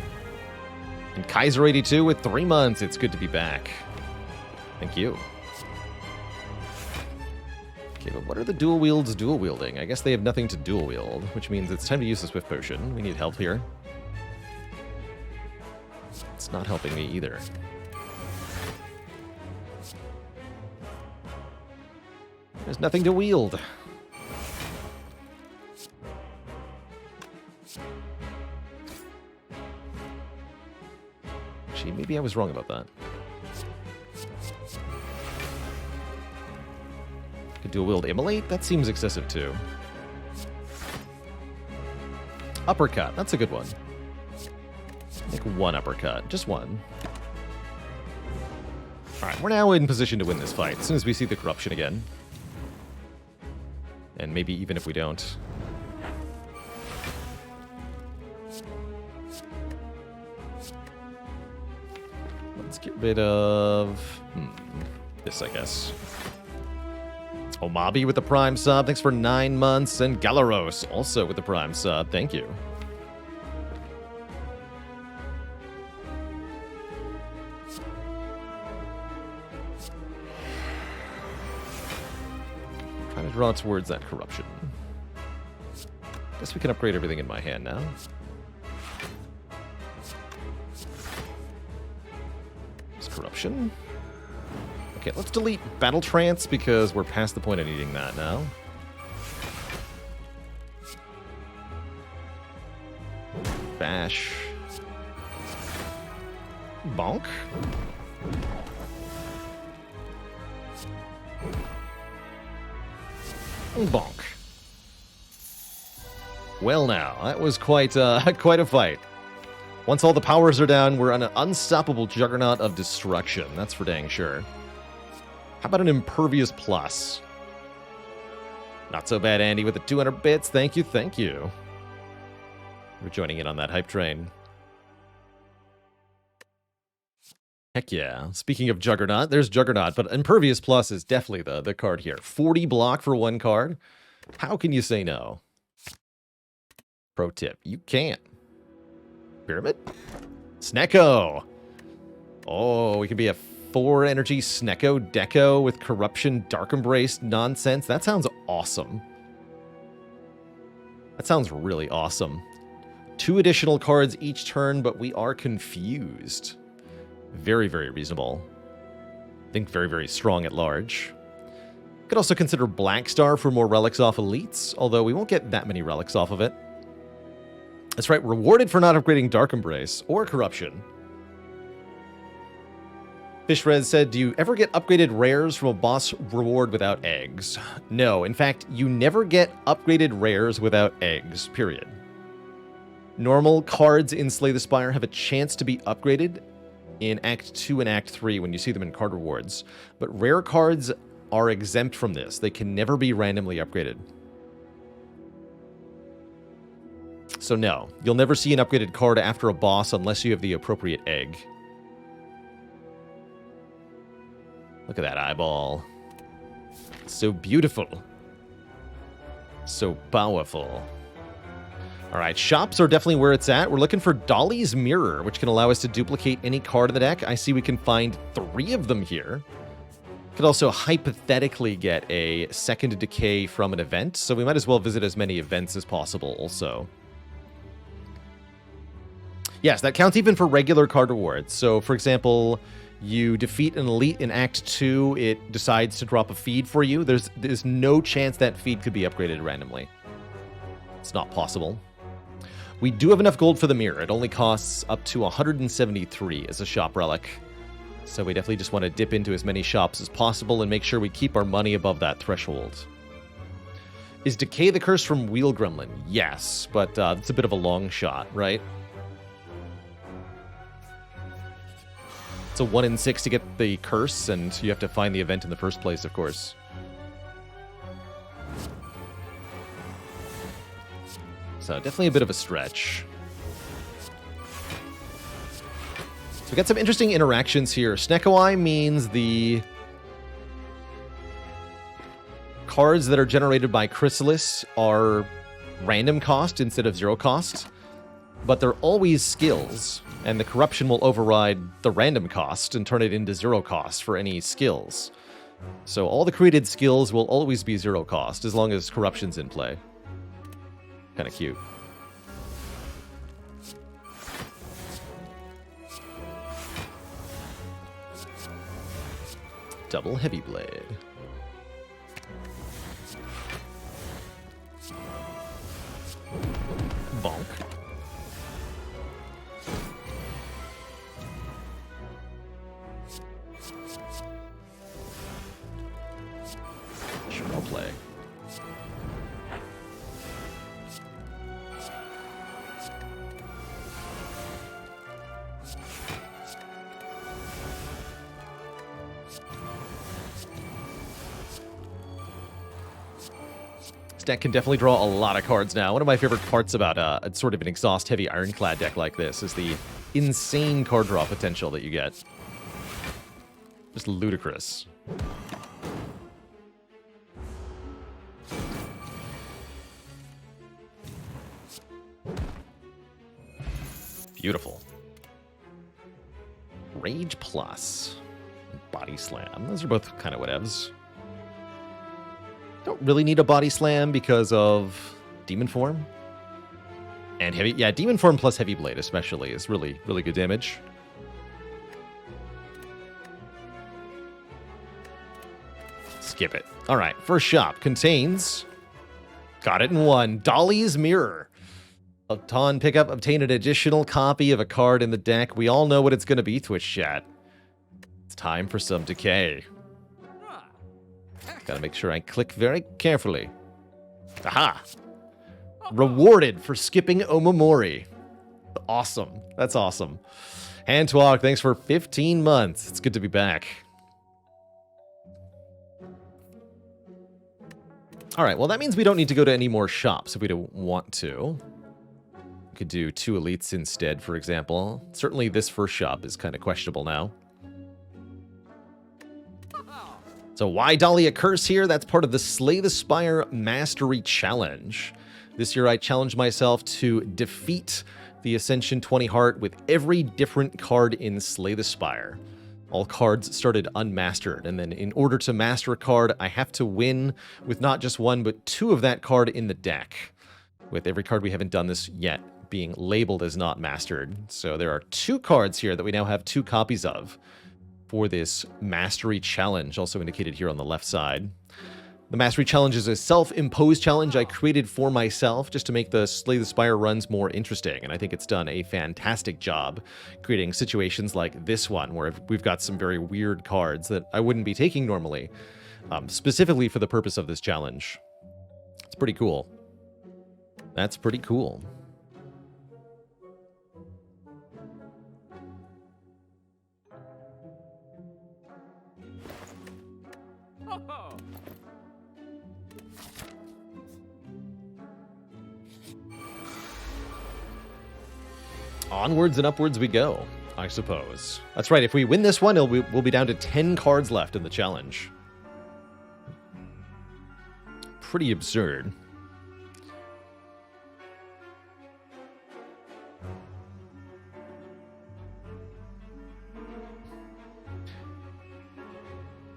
And Kaiser 82 with 3 months. It's good to be back. Thank you. Okay, but what are the dual wields dual wielding? I guess they have nothing to dual wield, which means it's time to use the Swift Potion. We need help here. It's not helping me either. There's nothing to wield. Actually, maybe I was wrong about that. Could dual wield Immolate? That seems excessive too. Uppercut, that's a good one. Make one uppercut, just one. Alright, we're now in position to win this fight as soon as we see the corruption again. And maybe even if we don't. Let's get rid of... this, I guess. Omabi with the Prime sub, thanks for 9 months. And Galaros also with the Prime sub, thank you. Trying to draw towards that corruption. Guess we can upgrade everything in my hand now. There's corruption. Okay, let's delete Battle Trance because we're past the point of needing that now. Bash. Bonk. Bonk. Well now, that was quite a fight. Once all the powers are down, we're on an unstoppable juggernaut of destruction. That's for dang sure. How about an Impervious Plus? Not so bad, Andy, with the 200 bits. Thank you, thank you. We're joining in on that hype train. Heck yeah. Speaking of Juggernaut, there's Juggernaut, but Impervious Plus is definitely the card here. 40 block for one card. How can you say no? Pro tip, you can't. Pyramid? Snecko! Oh, we can be a 4 energy Snecko Deco with Corruption Dark Embrace nonsense. That sounds awesome. That sounds really awesome. 2 additional cards each turn, but we are confused. Very, very reasonable. I think very, very strong at large. Could also consider Black Star for more relics off elites, although we won't get that many relics off of it. That's right, rewarded for not upgrading Dark Embrace or Corruption. Fishrez said, do you ever get upgraded rares from a boss reward without eggs? No, in fact, you never get upgraded rares without eggs, period. Normal cards in Slay the Spire have a chance to be upgraded in Act 2 and Act 3 when you see them in card rewards, but rare cards are exempt from this. They can never be randomly upgraded. So no, you'll never see an upgraded card after a boss unless you have the appropriate egg. Look at that eyeball. So beautiful. So powerful. Alright, shops are definitely where it's at. We're looking for Dolly's Mirror, which can allow us to duplicate any card in the deck. I see we can find 3 of them here. Could also hypothetically get a second decay from an event, so we might as well visit as many events as possible also. Yes, that counts even for regular card rewards. So, for example, you defeat an elite in Act 2, it decides to drop a feed for you. There's no chance that feed could be upgraded randomly. It's not possible. We do have enough gold for the mirror. It only costs up to 173 as a shop relic. So we definitely just want to dip into as many shops as possible and make sure we keep our money above that threshold. Is Decay the curse from Wheel Gremlin? Yes, but it's a bit of a long shot, right? It's a 1 in 6 to get the curse, and you have to find the event in the first place, of course. So definitely a bit of a stretch. So we got some interesting interactions here. Snekoi means the cards that are generated by Chrysalis are random cost instead of zero cost, but they're always skills, and the corruption will override the random cost and turn it into zero cost for any skills. So all the created skills will always be zero cost as long as corruption's in play. Kind of cute. Double heavy blade. Bonk. Sure, I'll play. Deck can definitely draw a lot of cards now. One of my favorite parts about a sort of an exhaust-heavy Ironclad deck like this is the insane card draw potential that you get. Just ludicrous. Beautiful. Rage Plus. Body Slam. Those are both kind of whatevs. Don't really need a body slam because of demon form and heavy. Yeah, demon form plus heavy blade especially is really, really good damage. Skip it. All right, first shop contains. Got it in one. Dolly's Mirror. Upon pickup, obtain an additional copy of a card in the deck. We all know what it's going to be, Twitch chat. It's time for some decay. Gotta make sure I click very carefully. Aha! Rewarded for skipping Omamori. Awesome. That's awesome. Handtwalk, thanks for 15 months. It's good to be back. Alright, well that means we don't need to go to any more shops if we don't want to. We could do 2 elites instead, for example. Certainly this first shop is kind of questionable now. So why Dolly a curse here? That's part of the Slay the Spire Mastery Challenge. This year I challenged myself to defeat the Ascension 20 Heart with every different card in Slay the Spire. All cards started unmastered, and then in order to master a card, I have to win with not just 1, but 2 of that card in the deck. With every card we haven't done this yet being labeled as not mastered. So there are 2 cards here that we now have 2 copies of for this Mastery Challenge, also indicated here on the left side. The Mastery Challenge is a self-imposed challenge I created for myself just to make the Slay the Spire runs more interesting, and I think it's done a fantastic job creating situations like this one, where we've got some very weird cards that I wouldn't be taking normally, specifically for the purpose of this challenge. It's pretty cool. That's pretty cool. Onwards and upwards we go, I suppose. That's right, if we win this one, we'll be down to 10 cards left in the challenge. Pretty absurd.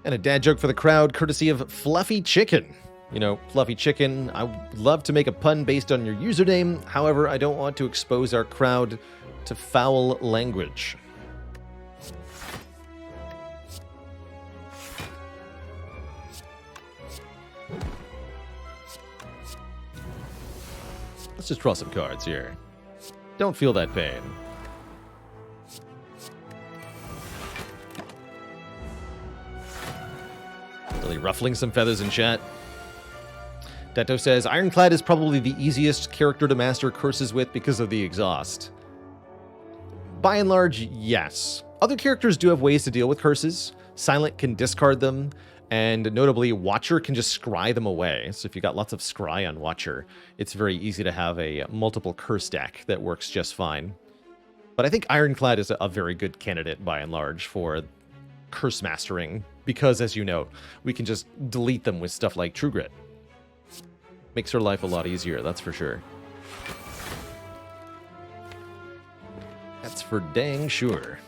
And a dad joke for the crowd, courtesy of Fluffy Chicken. You know, Fluffy Chicken, I would love to make a pun based on your username. However, I don't want to expose our crowd to foul language. Let's just draw some cards here. Don't feel that pain. Really ruffling some feathers in chat. Deto says, Ironclad is probably the easiest character to master curses with because of the exhaust. By and large, yes. Other characters do have ways to deal with curses. Silent can discard them. And notably, Watcher can just scry them away. So if you got lots of scry on Watcher, it's very easy to have a multiple curse deck that works just fine. But I think Ironclad is a very good candidate, by and large, for curse mastering, because, as you know, we can just delete them with stuff like True Grit. Makes her life a lot easier, that's for sure. That's for dang sure.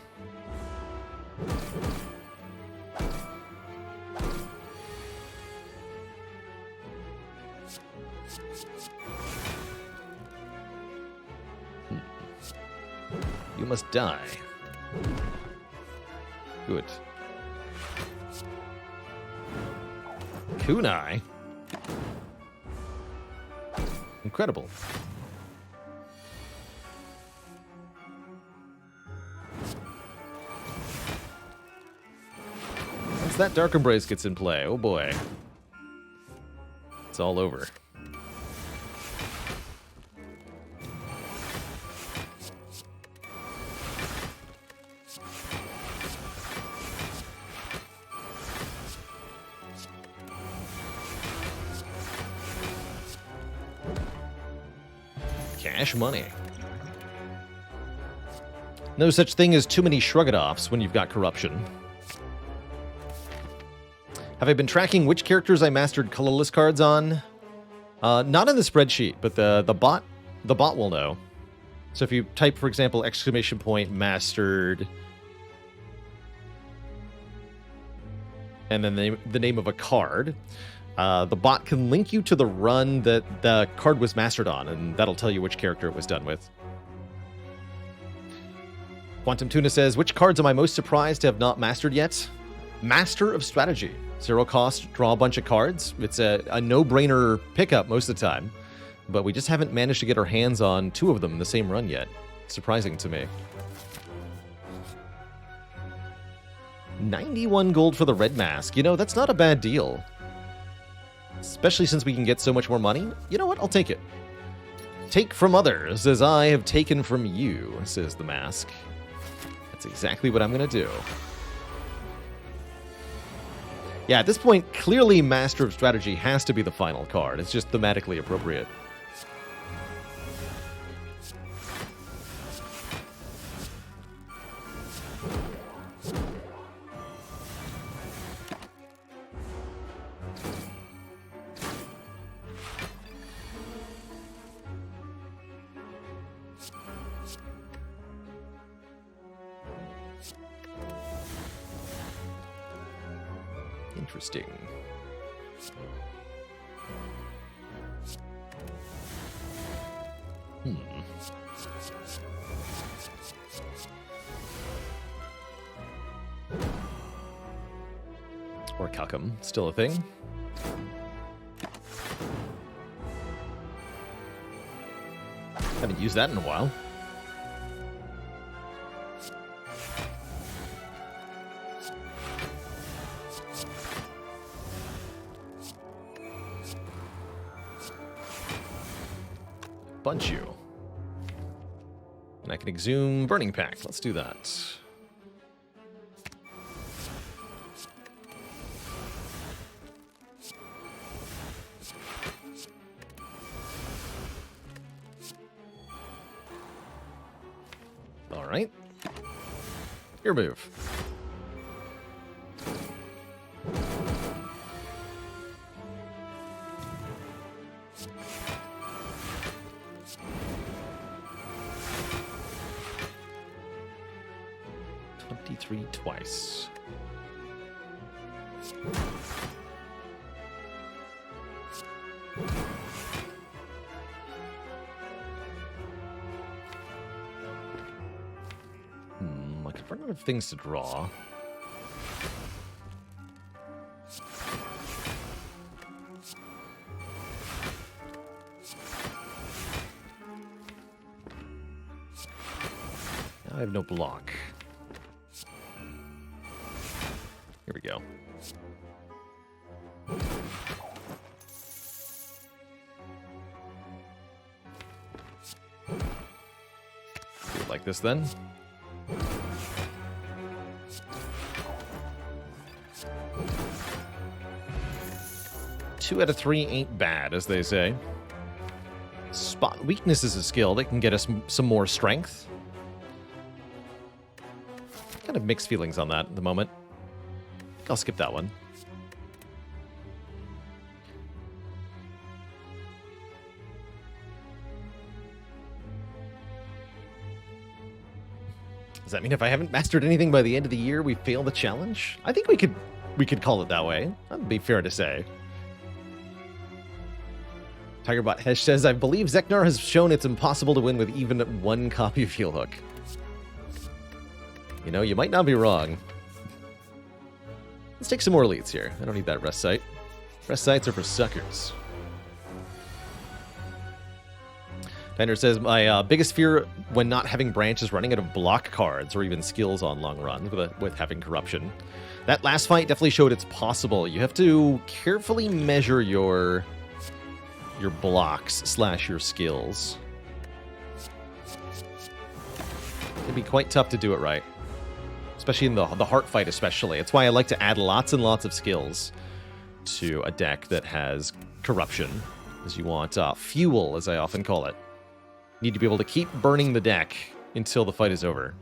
You must die. Good. Kunai. Incredible. Once that Dark Embrace gets in play, oh boy. It's all over. Cash money. No such thing as too many shrug-it-offs when you've got corruption. Have I been tracking which characters I mastered colorless cards on? Not in the spreadsheet, but the bot will know. So if you type, for example, exclamation point mastered, and then the name of a card, the bot can link you to the run that the card was mastered on, and that'll tell you which character it was done with. Quantum Tuna says, which cards am I most surprised to have not mastered yet? Master of Strategy. 0 cost, draw a bunch of cards. It's a no-brainer pickup most of the time, but we just haven't managed to get our hands on 2 of them in the same run yet. Surprising to me. 91 gold for the red mask. You know, that's not a bad deal. Especially since we can get so much more money. You know what? I'll take it. Take from others as I have taken from you, says the mask. That's exactly what I'm going to do. Yeah, at this point, clearly Master of Strategy has to be the final card. It's just thematically appropriate. Interesting. Or Calcum, still a thing. Haven't used that in a while. Bunch you. And I can exhume Burning Pact. Let's do that. All right. Your move. Twice. I could run out of things to draw. I have no block. Here we go. Do it like this then. 2 out of 3 ain't bad, as they say. Spot Weakness is a skill that can get us some more strength. Kind of mixed feelings on that at the moment. I think I'll skip that one. Does that mean if I haven't mastered anything by the end of the year, we fail the challenge? I think we could call it that way. That'd be fair to say. Tigerbot Hesh says, I believe Zeknar has shown it's impossible to win with even 1 copy of Heel Hook. You know, you might not be wrong. Let's take some more elites here. I don't need that rest site. Rest sites are for suckers. Diner says, my biggest fear when not having branch is running out of block cards or even skills on long runs with having corruption. That last fight definitely showed it's possible. You have to carefully measure your blocks / your skills. It'd be quite tough to do it right. Especially in the heart fight especially. It's why I like to add lots and lots of skills to a deck that has corruption. Because you want fuel, as I often call it. You need to be able to keep burning the deck until the fight is over.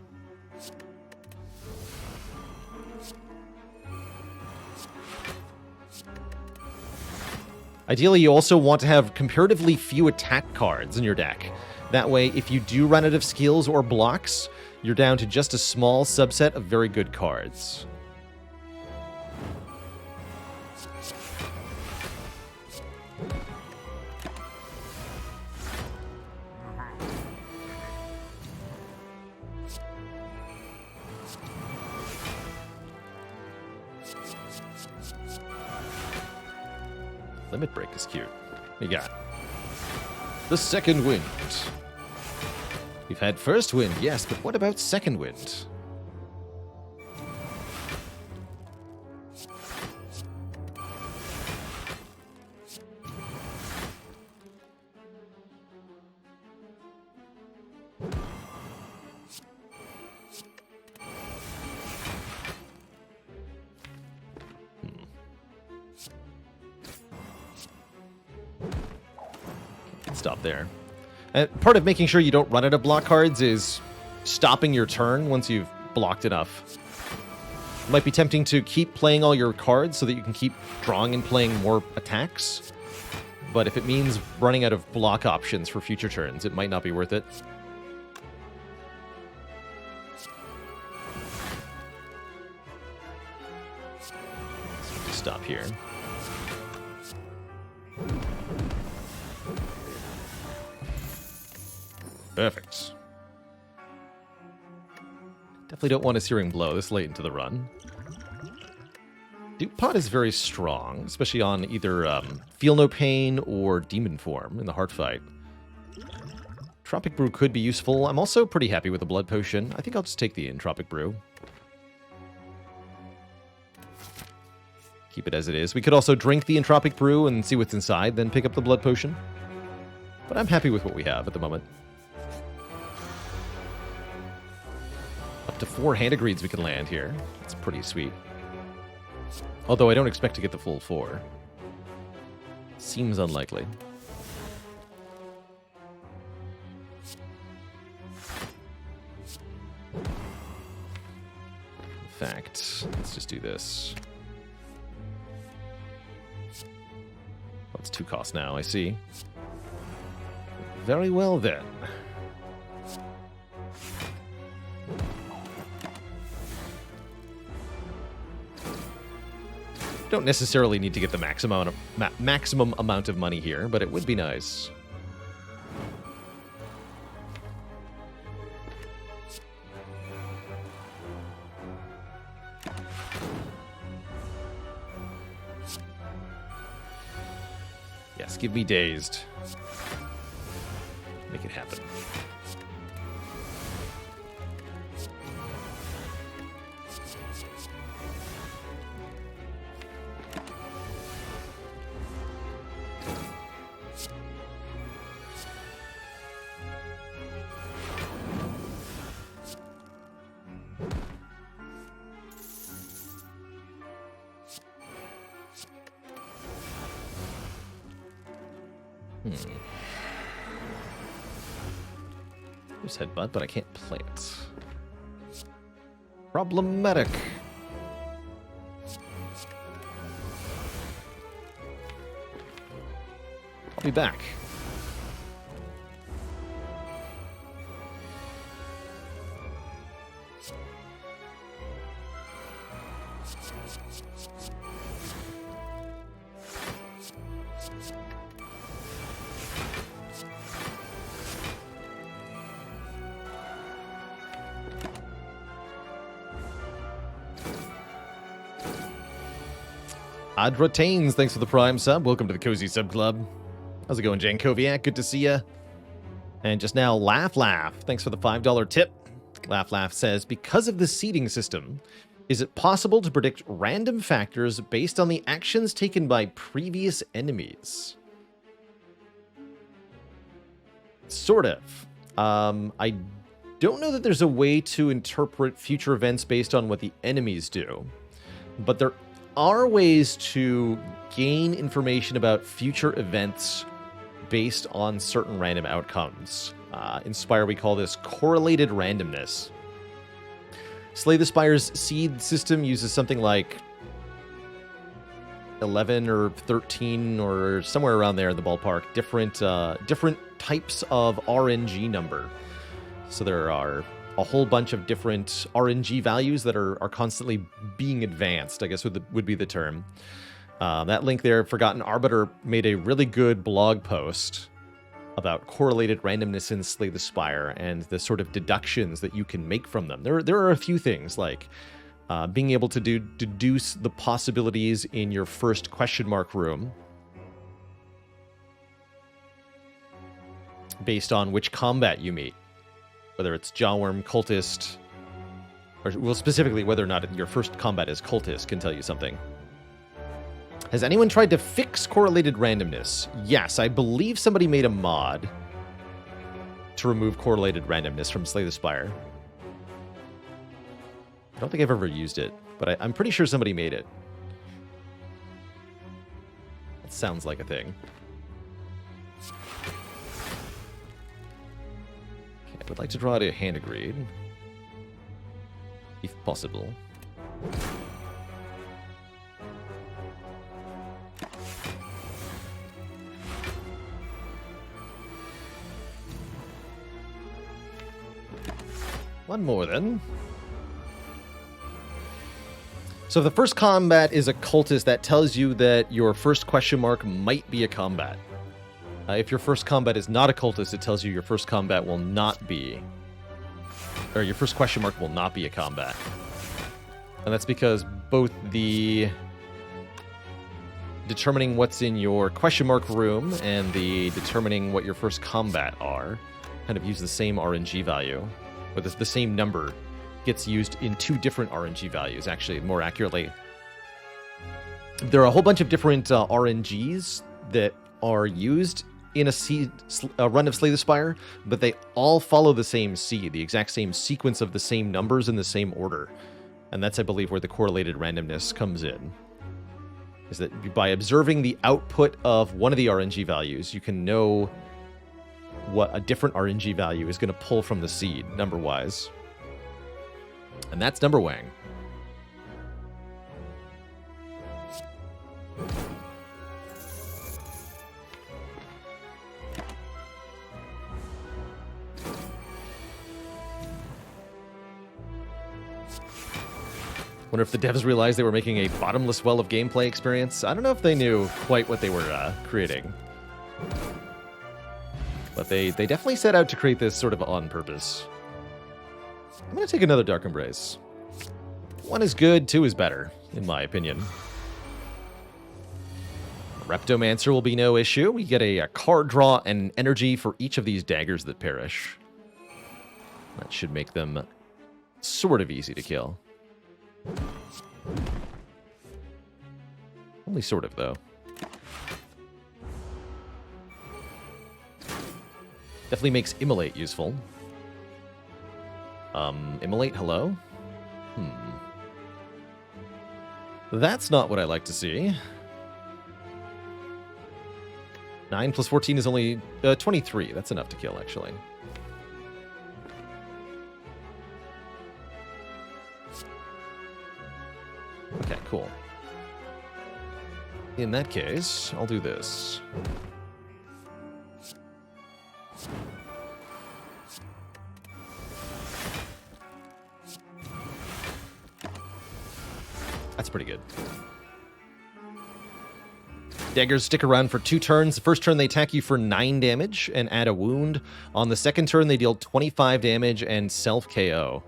Ideally, you also want to have comparatively few attack cards in your deck. That way, if you do run out of skills or blocks, you're down to just a small subset of very good cards. Limit Break is cute. What you got? The Second Wind. We've had First Wind, yes, but what about Second Wind? Stop there. And part of making sure you don't run out of block cards is stopping your turn once you've blocked enough. It might be tempting to keep playing all your cards so that you can keep drawing and playing more attacks. But if it means running out of block options for future turns, it might not be worth it. Stop here. Perfect. Definitely don't want a Searing Blow this late into the run. Dupe Pot is very strong, especially on either Feel No Pain or Demon form in the Heart fight. Tropic Brew could be useful. I'm also pretty happy with the Blood Potion. I think I'll just take the Entropic Brew. Keep it as it is. We could also drink the Entropic Brew and see what's inside, then pick up the Blood Potion. But I'm happy with what we have at the moment. Up to 4 Hand of Greeds we can land here. That's pretty sweet. Although I don't expect to get the full 4. Seems unlikely. In fact, let's just do this. What's 2 cost now? I see. Very well then. Don't necessarily need to get the maximum amount of money here, but it would be nice. Yes, give me Dazed. Make it happen. There's Headbutt, but I can't play it. Problematic. I'll be back. Adratains, thanks for the Prime sub. Welcome to the Cozy Sub Club. How's it going, Jankoviak? Good to see ya. And just now, Laugh Laugh. Thanks for the $5 tip. Laugh Laugh says, because of the seeding system, is it possible to predict random factors based on the actions taken by previous enemies? Sort of. I don't know that there's a way to interpret future events based on what the enemies do, but there are ways to gain information about future events based on certain random outcomes. In Spire, we call this correlated randomness. Slay the Spire's seed system uses something like 11 or 13 or somewhere around there in the ballpark, different types of RNG number. So there are a whole bunch of different RNG values that are constantly being advanced, I guess would be the term. That link there, Forgotten Arbiter, made a really good blog post about correlated randomness in Slay the Spire and the sort of deductions that you can make from them. There are a few things like being able to deduce the possibilities in your first question mark room based on which combat you meet. Whether it's Jawworm, Cultist, or well, specifically whether or not your first combat is Cultist can tell you something. Has anyone tried to fix correlated randomness? Yes, I believe somebody made a mod to remove correlated randomness from Slay the Spire. I don't think I've ever used it, but I'm pretty sure somebody made it. It sounds like a thing. I would like to draw a hand agreed, if possible. One more then. So if the first combat is a cultist, that tells you that your first question mark might be a combat. If your first combat is not a cultist, it tells you your first combat will not be, or your first question mark will not be a combat. And that's because both the determining what's in your question mark room and the determining what your first combat are kind of use the same RNG value, or the same number gets used in two different RNG values, actually, more accurately. There are a whole bunch of different RNGs that are used in a run of Slay the Spire, but they all follow the same seed, the exact same sequence of the same numbers in the same order. And that's, I believe, where the correlated randomness comes in. Is that by observing the output of one of the RNG values, you can know what a different RNG value is going to pull from the seed, number-wise. And that's Number Wang. Wonder if the devs realized they were making a bottomless well of gameplay experience. I don't know if they knew quite what they were creating. But they definitely set out to create this sort of on purpose. I'm going to take another Dark Embrace. One is good, two is better, in my opinion. Reptomancer will be no issue. We get a card draw and an energy for each of these daggers that perish. That should make them sort of easy to kill. Only sort of, though. Definitely makes Immolate useful. Immolate, hello? That's not what I like to see. 9 plus 14 is only 23. That's enough to kill, actually. Okay, cool. In that case, I'll do this. That's pretty good. Daggers stick around for 2 turns. The first turn, they attack you for 9 damage and add a wound. On the second turn, they deal 25 damage and self-KO.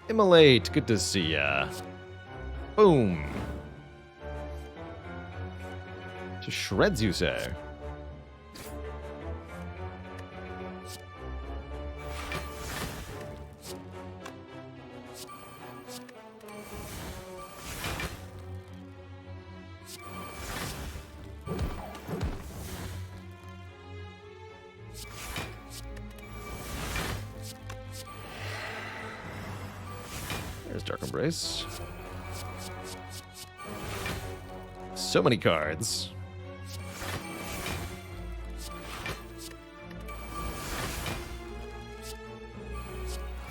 Immolate, good to see ya. Boom. Just shreds you, sir. There's Dark Embrace. So many cards.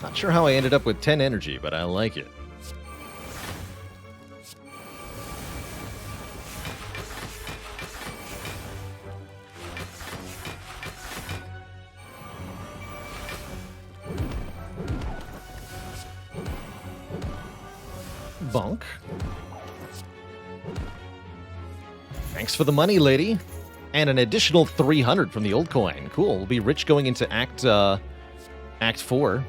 Not sure how I ended up with 10 energy, but I like it. Bonk. Thanks for the money, lady. And an additional 300 from the old coin. Cool. We'll be rich going into Act 4.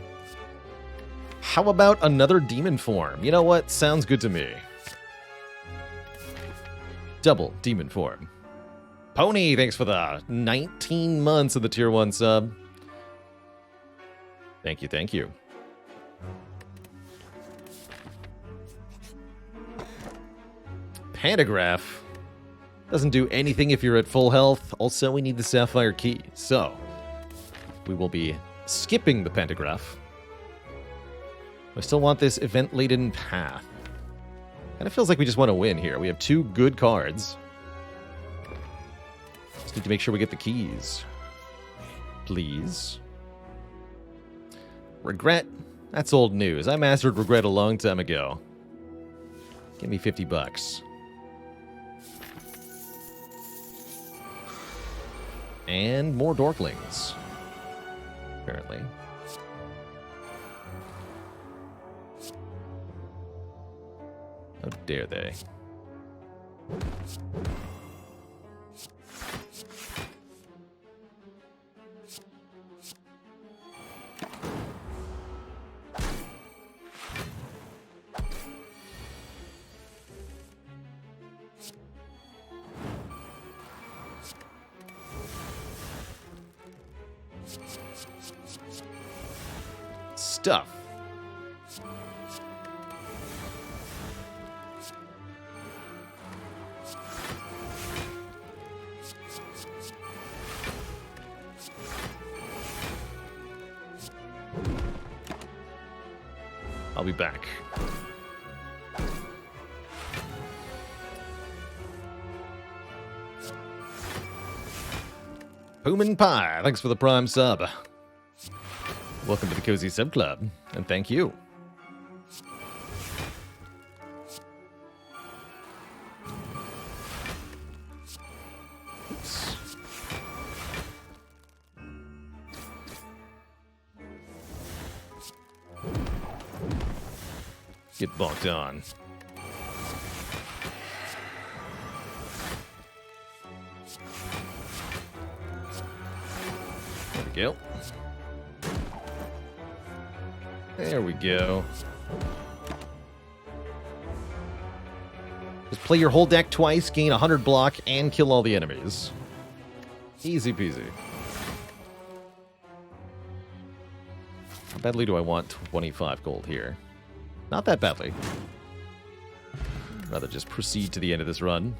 How about another demon form? You know what? Sounds good to me. Double demon form. Pony, thanks for the 19 months of the tier 1 sub. Thank you, thank you. Pantograph doesn't do anything if you're at full health. Also, we need the Sapphire Key. So, we will be skipping the Pantograph. I still want this event-laden path. Kind of feels like we just want to win here. We have 2 good cards. Just need to make sure we get the keys. Please. Regret? That's old news. I mastered Regret a long time ago. Give me 50 bucks. And more Dorklings. Apparently. How dare they? Stuff. I'll be back. Pullman Pie, thanks for the Prime sub. Welcome to the Cozy Sub Club, and thank you. Oops. Get bonked on. There we go. There we go. Just play your whole deck twice, gain 100 block, and kill all the enemies. Easy peasy. How badly do I want 25 gold here? Not that badly. Rather just proceed to the end of this run.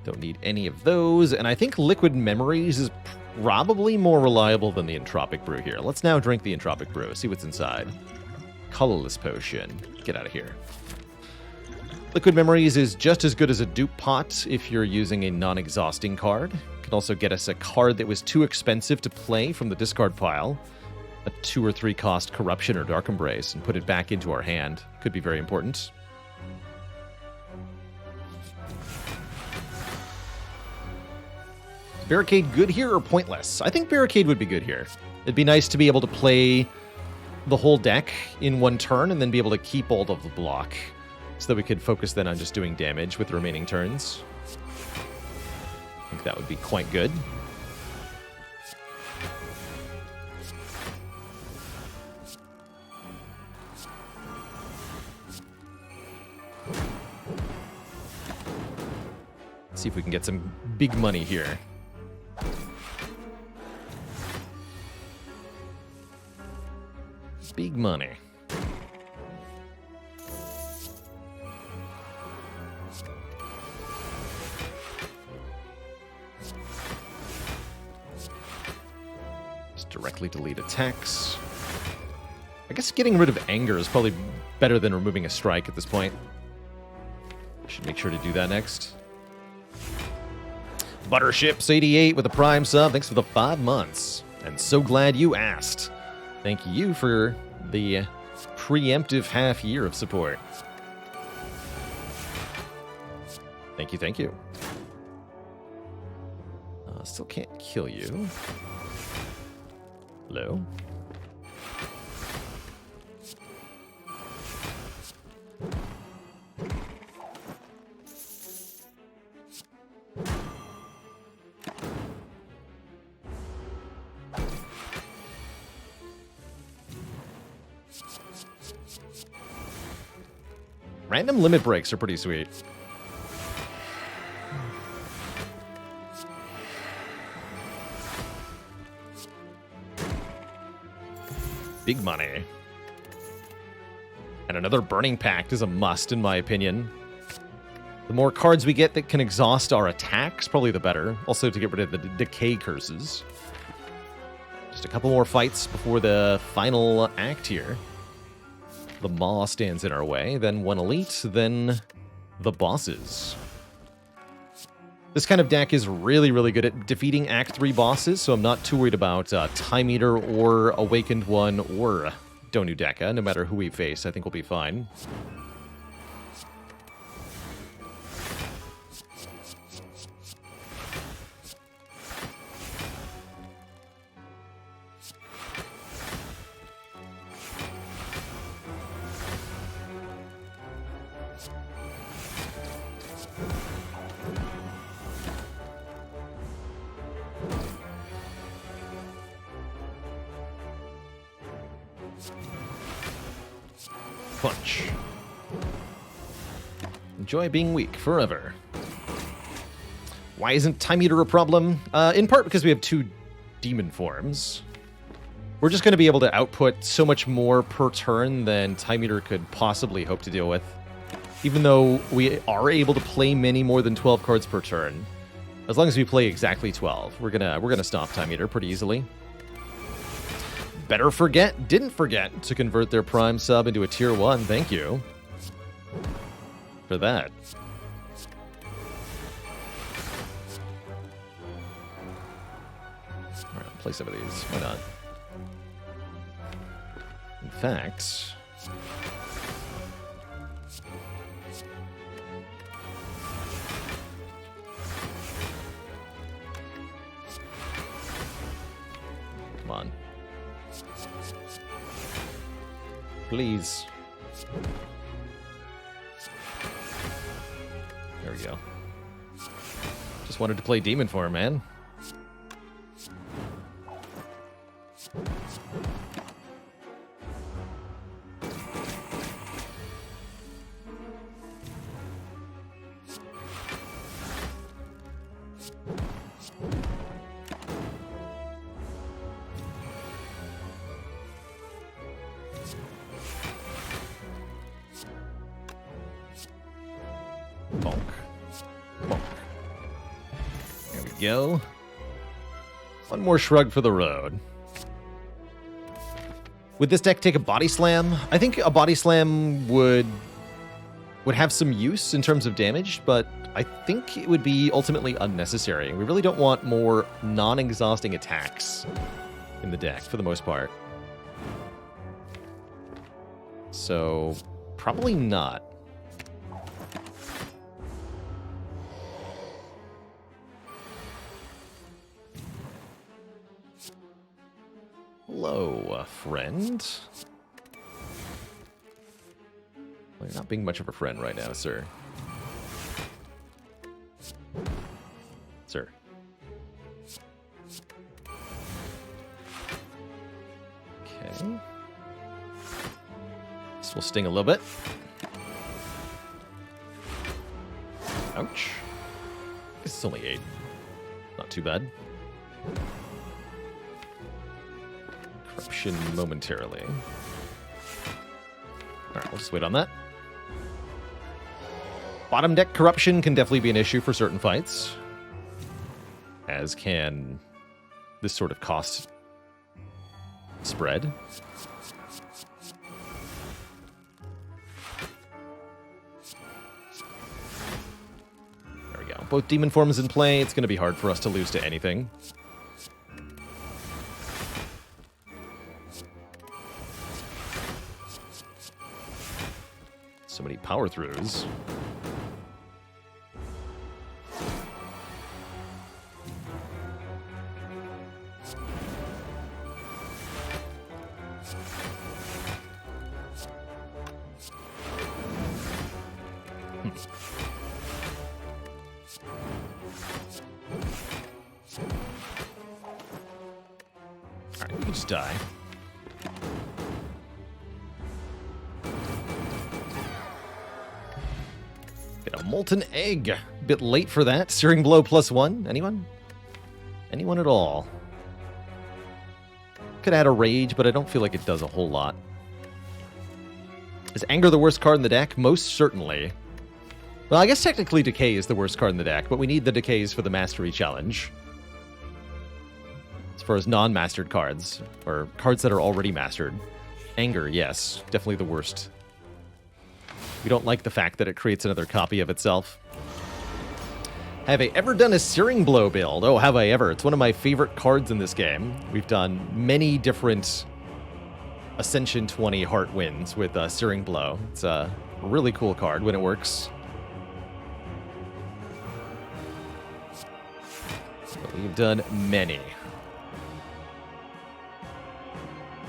Don't need any of those, and I think Liquid Memories is probably more reliable than the Entropic Brew here. Let's now drink the Entropic Brew, see what's inside. Colorless Potion. Get out of here. Liquid Memories is just as good as a dupe pot if you're using a non-exhausting card. Can also get us a card that was too expensive to play from the discard pile. A 2 or 3 cost Corruption or Dark Embrace and put it back into our hand. Could be very important. Barricade good here or pointless? I think Barricade would be good here. It'd be nice to be able to play the whole deck in one turn and then be able to keep all of the block so that we could focus then on just doing damage with the remaining turns. I think that would be quite good. Let's see if we can get some big money here. Big money. Just directly delete attacks. I guess getting rid of anger is probably better than removing a strike at this point. Should make sure to do that next. Butterships88 with a Prime sub. Thanks for the 5 months. And so glad you asked. Thank you for the preemptive half year of support. Thank you, thank you. Still can't kill you. Hello? Random limit breaks are pretty sweet. Big money. And another Burning Pact is a must, in my opinion. The more cards we get that can exhaust our attacks, probably the better. Also to get rid of the decay curses. Just a couple more fights before the final act here. The Maw stands in our way, then one Elite, then the bosses. This kind of deck is really, really good at defeating Act 3 bosses, so I'm not too worried about Time Eater or Awakened One or Donu Deka. No matter who we face, I think we'll be fine. Punch. Enjoy being weak forever. Why isn't Time Eater a problem? In part because we have 2 demon forms. We're just going to be able to output so much more per turn than Time Eater could possibly hope to deal with. Even though we are able to play many more than 12 cards per turn. As long as we play exactly 12, we're gonna stop Time Eater pretty easily. Didn't forget to convert their Prime sub into a Tier 1. Thank you for that. Alright, I'll play some of these. Why not? In fact... Come on. Please. There we go. Just wanted to play Demon Form, man. Bonk. Bonk. There we go. One more shrug for the road. Would this deck take a body slam? I think a body slam would have some use in terms of damage, but I think it would be ultimately unnecessary. We really don't want more non-exhausting attacks in the deck for the most part. So, probably not. Hello, friend. Well, you're not being much of a friend right now, sir. Sir. Okay. This will sting a little bit. Ouch. This is only 8. Not too bad. Corruption momentarily. Alright, we'll just wait on that. Bottom deck corruption can definitely be an issue for certain fights. As can this sort of cost spread. There we go. Both demon forms in play. It's going to be hard for us to lose to anything. So many power throughs. Alright, we can just die. Get a molten egg. A bit late for that. Searing blow +1. Anyone? Anyone at all? Could add a rage, but I don't feel like it does a whole lot. Is anger the worst card in the deck? Most certainly. Well, I guess technically decay is the worst card in the deck, but we need the decays for the mastery challenge. As far as non-mastered cards, or cards that are already mastered. Anger, yes, definitely the worst. We don't like the fact that it creates another copy of itself. Have I ever done a Searing Blow build? Oh, have I ever? It's one of my favorite cards in this game. We've done many different Ascension 20 heart wins with Searing Blow. It's a really cool card when it works. But we've done many.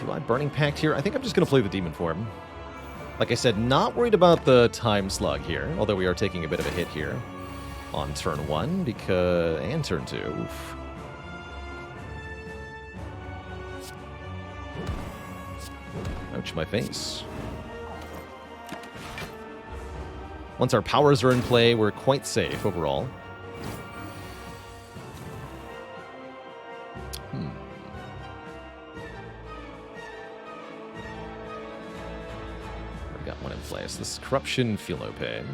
Do I Burning Pact here? I think I'm just going to play the Demon form. Like I said, not worried about the Time Slug here, although we are taking a bit of a hit here on turn 1 and turn 2. Oof. Ouch, my face. Once our powers are in play, we're quite safe overall. We got one in place. This is Corruption, feel no pain.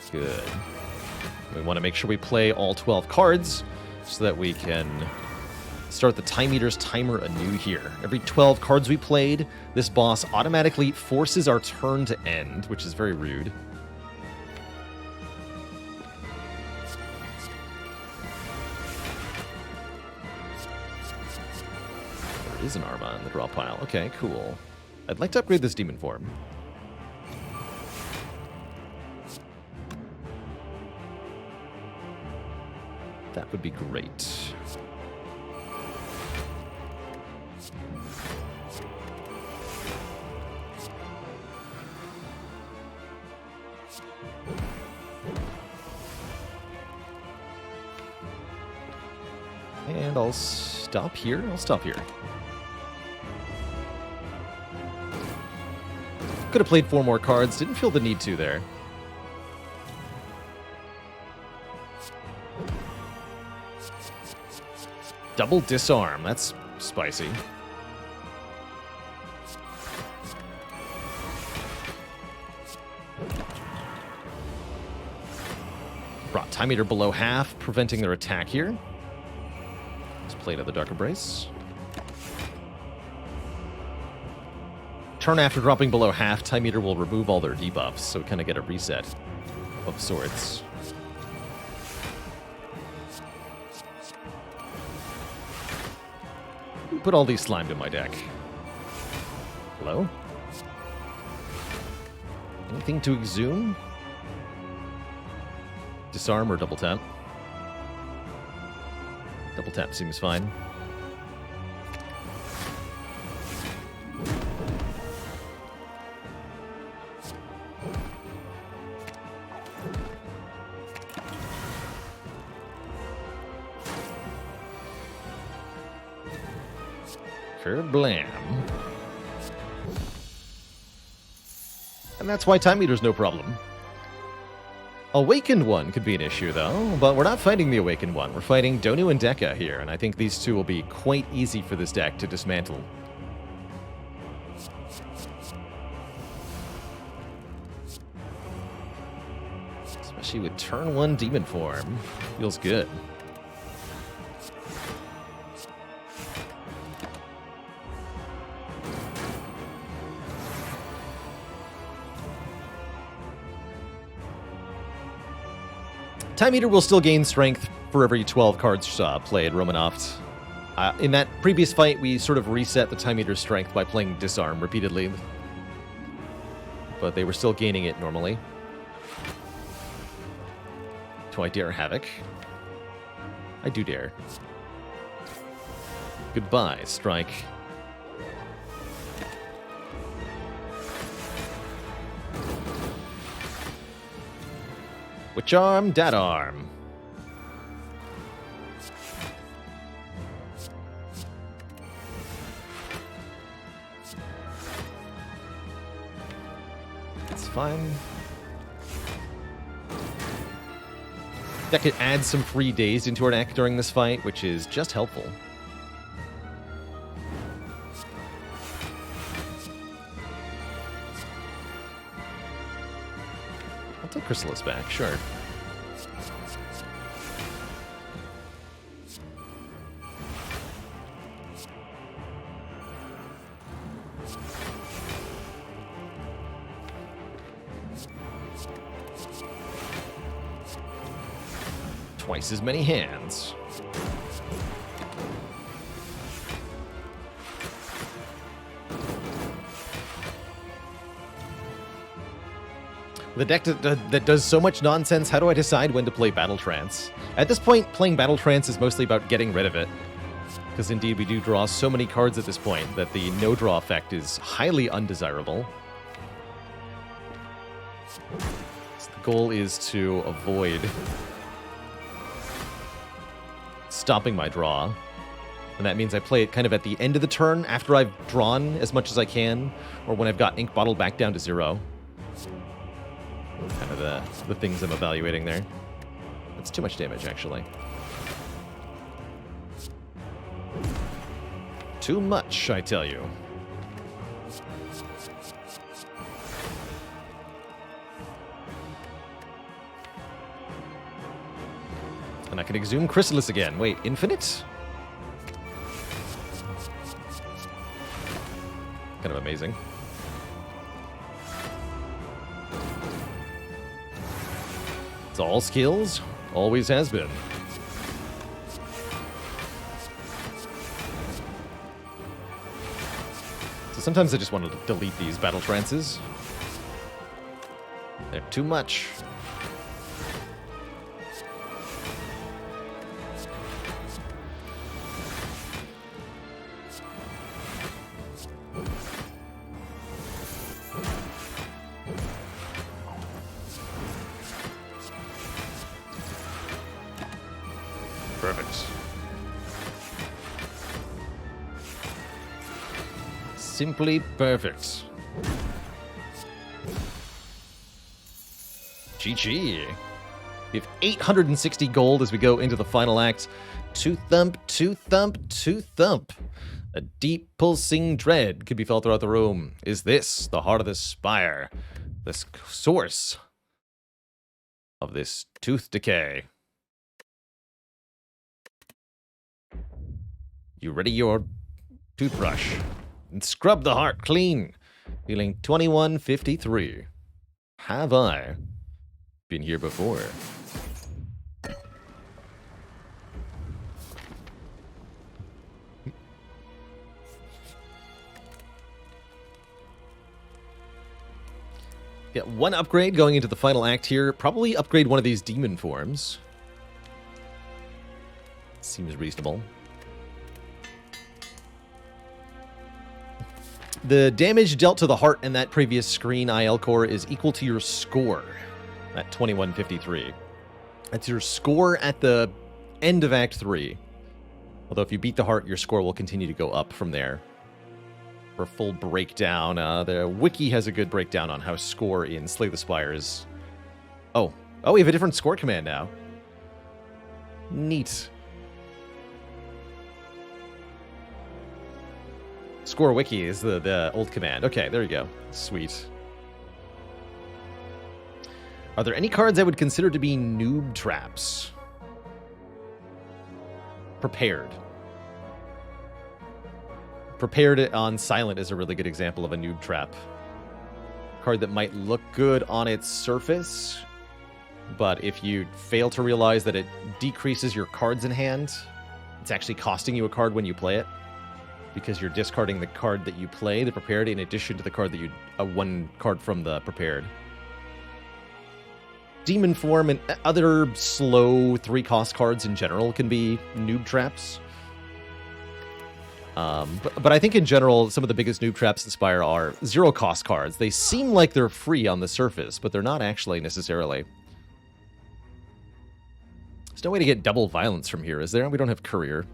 Good. We want to make sure we play all 12 cards so that we can start the Time Eater's timer anew here. Every 12 cards we played, this boss automatically forces our turn to end, which is very rude. There is an Arma in the draw pile. Okay, cool. I'd like to upgrade this demon form. That would be great. And I'll stop here. Could have played 4 more cards. Didn't feel the need to there. Double disarm. That's spicy. Brought Time Eater below half, preventing their attack here. Let's play another Dark Embrace. Turn after dropping below half, Time Eater will remove all their debuffs, so we kind of get a reset of sorts. Put all these slimed in my deck. Hello? Anything to exhume? Disarm or double tap? Double tap seems fine. Kerblam. And that's why Time Eater's no problem. Awakened One could be an issue, though, but we're not fighting the Awakened One. We're fighting Donu and Deka here, and I think these two will be quite easy for this deck to dismantle. Especially with turn 1 Demon Form. Feels good. Time Eater will still gain strength for every 12 cards played, Romanoff. In that previous fight, we sort of reset the Time Eater's strength by playing Disarm repeatedly. But they were still gaining it normally. Do I dare Havoc? I do dare. Goodbye, Strike. Which arm? Dat arm. That's fine. That could add some free days into our deck during this fight, which is just helpful. I'll take Chrysalis back, sure. Twice as many hands. The deck that does so much nonsense, how do I decide when to play Battle Trance? At this point, playing Battle Trance is mostly about getting rid of it. Because indeed, we do draw so many cards at this point that the no-draw effect is highly undesirable. So the goal is to avoid stopping my draw. And that means I play it kind of at the end of the turn after I've drawn as much as I can, or when I've got Ink Bottle back down to 0. Kind of the things I'm evaluating there. That's too much damage, actually. Too much, I tell you. And I can exhume Chrysalis again. Wait, infinite? Kind of amazing. It's all skills, always has been. So sometimes I just want to delete these battle trances. They're too much. Perfect. Simply perfect. GG. We have 860 gold as we go into the final act. Two thump, two thump, two thump. A deep pulsing dread could be felt throughout the room. Is this the heart of the spire? The source of this tooth decay. You ready your toothbrush and scrub the heart clean. Feeling 2153. Have I been here before? Get one upgrade going into the final act here. Probably upgrade one of these demon forms. Seems reasonable. The damage dealt to the heart in that previous screen IL core is equal to your score at 2153. That's your score at the end of Act 3. Although if you beat the heart, your score will continue to go up from there. For a full breakdown, the wiki has a good breakdown on how score in Slay the Spire is. Oh, we have a different score command now. Neat. Score wiki is the old command. Okay, there you go. Sweet. Are there any cards I would consider to be noob traps? Prepared. Prepared on Silent is a really good example of a noob trap. Card that might look good on its surface, but if you fail to realize that it decreases your cards in hand, it's actually costing you a card when you play it, because you're discarding the card that you play, the prepared, in addition to the card that one card from the prepared. Demon form and other slow 3-cost cards in general can be noob traps. But I think in general, some of the biggest noob traps in Spire are 0-cost cards. They seem like they're free on the surface, but they're not actually necessarily. There's no way to get double violence from here, is there? We don't have Courier.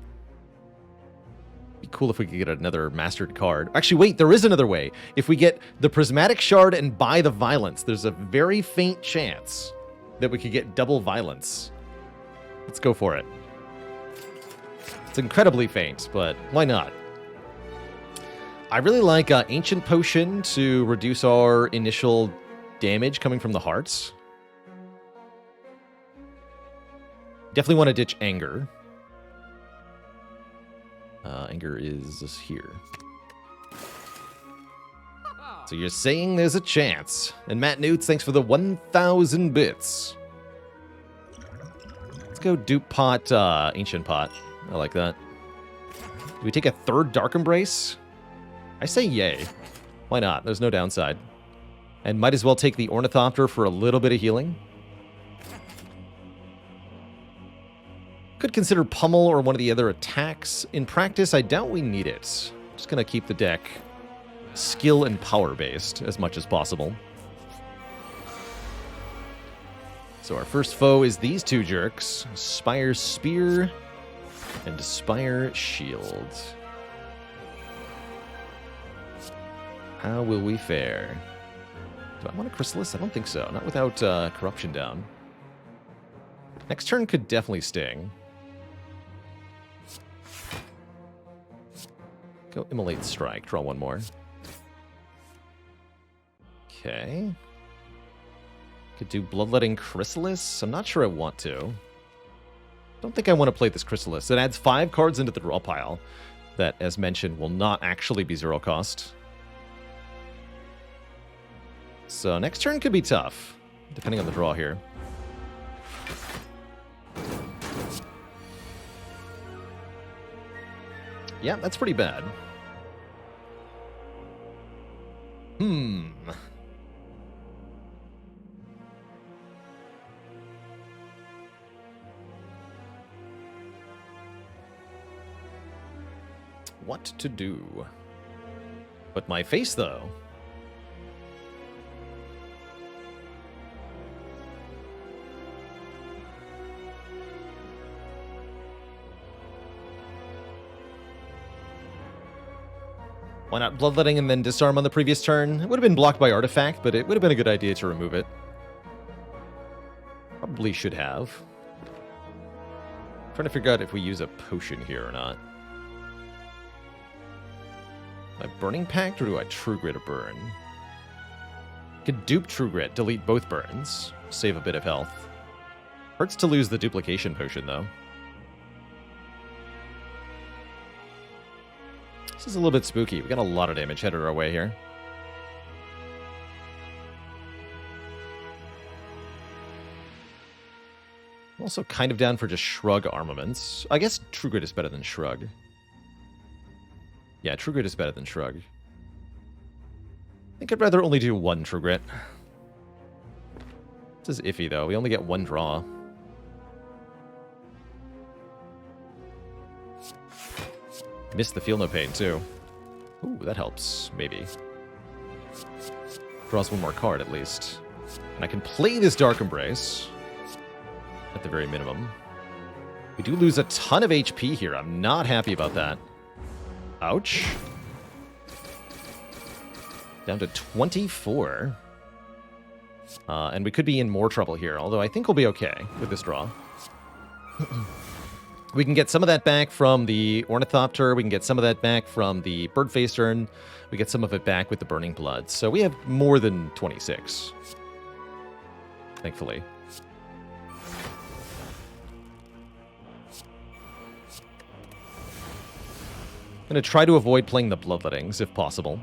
Be cool if we could get another mastered card. Actually, wait, there is another way. If we get the Prismatic Shard and buy the violence, there's a very faint chance that we could get double violence. Let's go for it. It's incredibly faint, but why not? I really like Ancient Potion to reduce our initial damage coming from the hearts. Definitely want to ditch Anger. Anger is here. So you're saying there's a chance. And Matt Newts, thanks for the 1,000 bits. Let's go dupe pot, Ancient Pot. I like that. Do we take a third Dark Embrace? I say yay. Why not? There's no downside. And might as well take the Ornithopter for a little bit of healing. Could consider Pummel or one of the other attacks. In practice, I doubt we need it. Just gonna keep the deck skill and power based as much as possible. So our first foe is these two jerks. Spire Spear and Spire Shield. How will we fare? Do I want a Chrysalis? I don't think so. Not without Corruption down. Next turn could definitely sting. Go Immolate Strike. Draw one more. Okay. Could do Bloodletting Chrysalis. I'm not sure I want to. Don't think I want to play this Chrysalis. It adds 5 cards into the draw pile that, as mentioned, will not actually be 0 cost. So next turn could be tough, depending on the draw here. Yeah, that's pretty bad. What to do? But my face, though. Why not Bloodletting and then Disarm on the previous turn? It would have been blocked by Artifact, but it would have been a good idea to remove it. Probably should have. Trying to figure out if we use a potion here or not. Am I Burning Pact or do I True Grit a burn? Could dupe True Grit, delete both burns, save a bit of health. Hurts to lose the duplication potion, though. This is a little bit spooky. We got a lot of damage headed our way here. I'm also kind of down for just Shrug armaments. I guess True Grit is better than Shrug. Yeah, True Grit is better than Shrug. I think I'd rather only do one True Grit. This is iffy, though. We only get one draw. Missed the Feel No Pain, too. Ooh, that helps, maybe. Draws one more card, at least. And I can play this Dark Embrace. At the very minimum. We do lose a ton of HP here. I'm not happy about that. Ouch. Down to 24. And we could be in more trouble here, although I think we'll be okay with this draw. We can get some of that back from the Ornithopter. We can get some of that back from the Birdface Urn. We get some of it back with the Burning Blood. So we have more than 26. Thankfully. I'm going to try to avoid playing the Bloodlettings, if possible.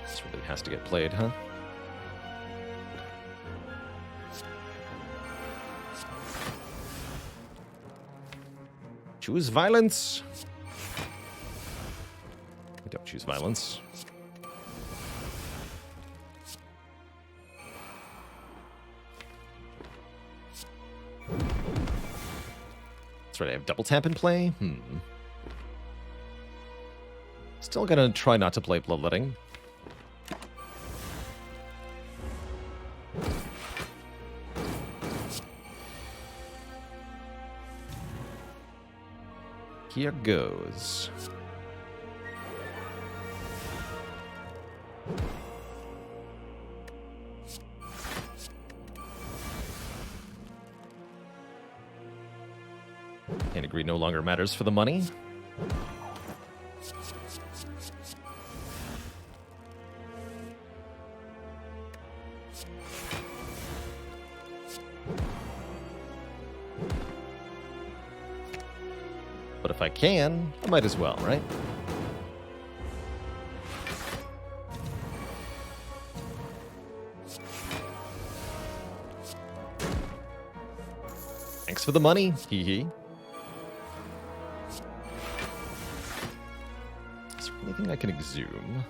This really has to get played, huh? Choose violence. We don't choose violence. That's right, I have double tap in play. Still gonna try not to play Bloodletting. Here goes. Can't agree no longer matters for the money. But if I can, I might as well, right? Thanks for the money, hee hee. Is there anything I can exhume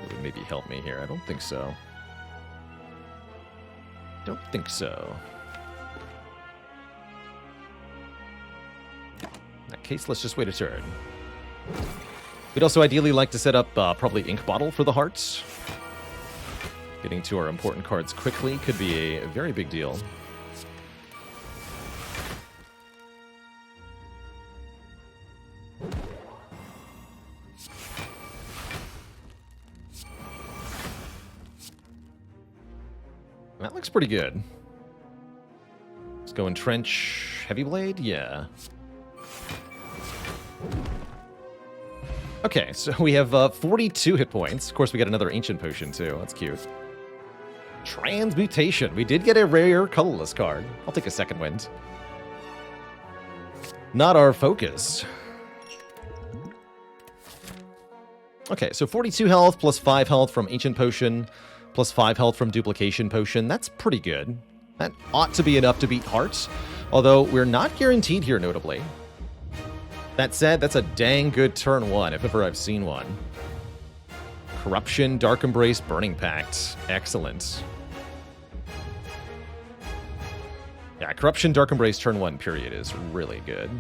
that would maybe help me here? I don't think so. Don't think so. Case, let's just wait a turn. We'd also ideally like to set up probably Ink Bottle for the hearts. Getting to our important cards quickly could be a very big deal. That looks pretty good. Let's go Entrench Heavy Blade, yeah. Okay, so we have 42 hit points. Of course, we got another Ancient Potion, too. That's cute. Transmutation. We did get a rare colorless card. I'll take a second wind. Not our focus. Okay, so 42 health plus 5 health from Ancient Potion plus 5 health from Duplication Potion. That's pretty good. That ought to be enough to beat Hearts, although we're not guaranteed here, notably. That said, that's a dang good turn one, if ever I've seen one. Corruption, Dark Embrace, Burning Pact. Excellent. Yeah, Corruption, Dark Embrace, turn one, period, is really good.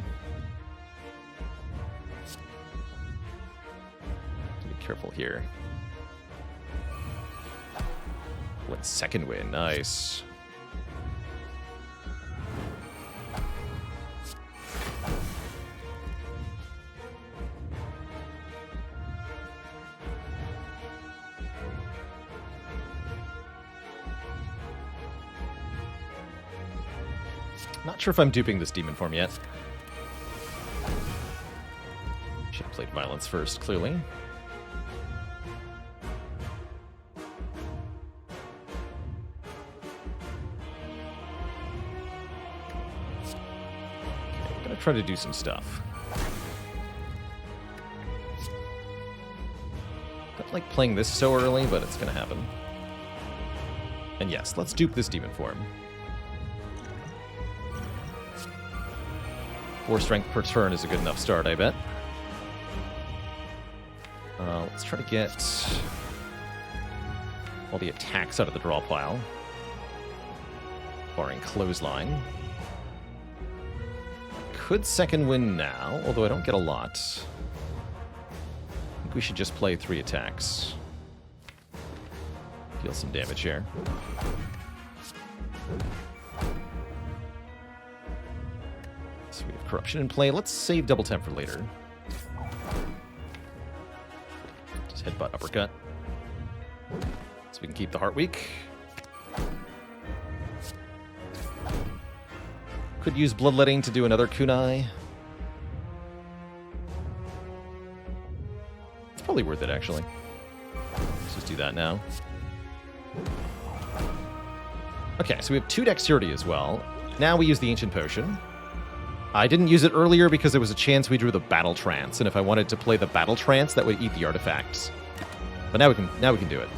Be careful here. What second win? Nice. Not sure if I'm duping this demon form yet. Should have played violence first, clearly. Okay, we're gonna try to do some stuff. Don't like playing this so early, but it's gonna happen. And yes, let's dupe this demon form. 4 strength per turn is a good enough start, I bet. Let's try to get all the attacks out of the draw pile. Barring clothesline. Could second win now, although I don't get a lot. I think we should just play 3 attacks. Deal some damage here. So we have corruption in play. Let's save double temp for later. Just headbutt uppercut. So we can keep the heart weak. Could use bloodletting to do another kunai. It's probably worth it, actually. Let's just do that now. Okay, so we have 2 dexterity as well. Now we use the Ancient Potion. I didn't use it earlier because there was a chance we drew the Battle Trance, and if I wanted to play the Battle Trance, that would eat the artifacts. But now we can do it.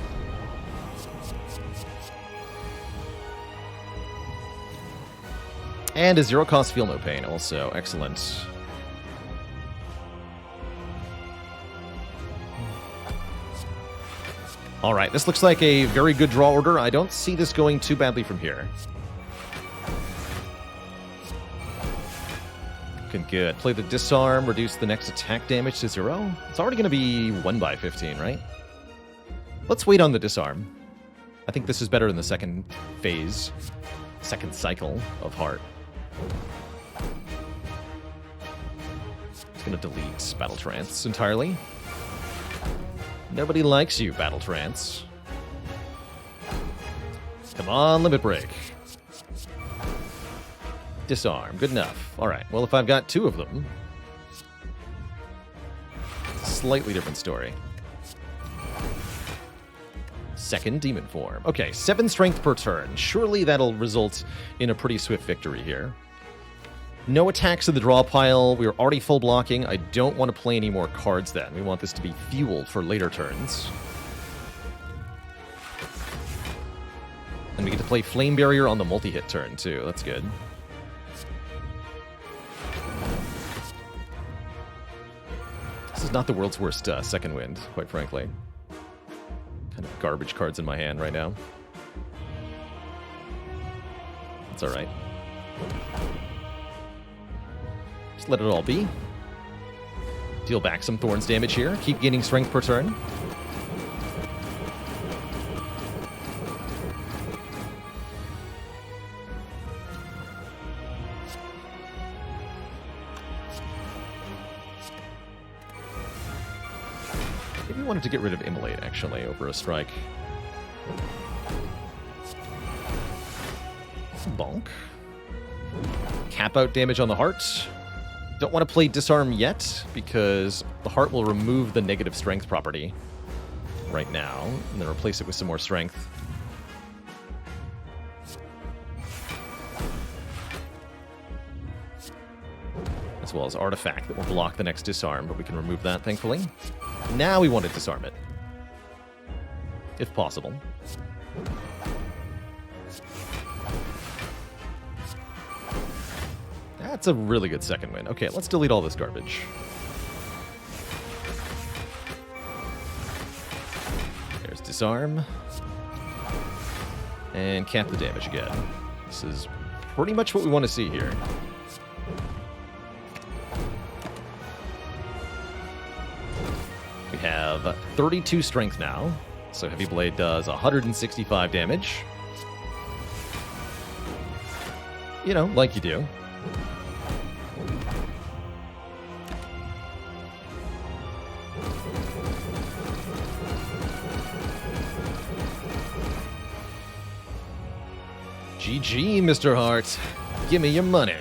And a 0-cost Feel No Pain also. Excellent. Alright, this looks like a very good draw order. I don't see this going too badly from here. Looking good. Play the Disarm, reduce the next attack damage to 0. It's already going to be 1/15, right? Let's wait on the Disarm. I think this is better in the second phase, second cycle of Heart. It's going to delete Battle Trance entirely. Nobody likes you, Battle Trance. Come on, Limit Break. Disarm. Good enough. Alright, well, if I've got 2 of them, it's a slightly different story. Second demon form. Okay, 7 strength per turn. Surely that'll result in a pretty swift victory here. No attacks in the draw pile. We are already full blocking. I don't want to play any more cards then. We want this to be fueled for later turns. And we get to play Flame Barrier on the multi-hit turn, too. That's good. This is not the world's worst second wind, quite frankly. Kind of garbage cards in my hand right now. That's alright. Just let it all be. Deal back some Thorns damage here. Keep gaining strength per turn. Maybe we wanted to get rid of Immolate, actually, over a strike. Bonk. Cap out damage on the heart. Don't want to play Disarm yet, because the heart will remove the negative strength property right now, and then replace it with some more strength. As well as Artifact that will block the next Disarm, but we can remove that, thankfully. Now we want to disarm it. If possible. That's a really good second win. Okay, let's delete all this garbage. There's Disarm. And cap the damage again. This is pretty much what we want to see here. We have 32 strength now, so Heavy Blade does 165 damage. You know, like you do. GG, Mr. Hart. Give me your money.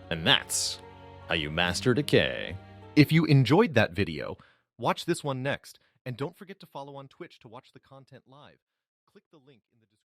And that's how you master decay. If you enjoyed that video, watch this one next. And don't forget to follow on Twitch to watch the content live. Click the link in the description.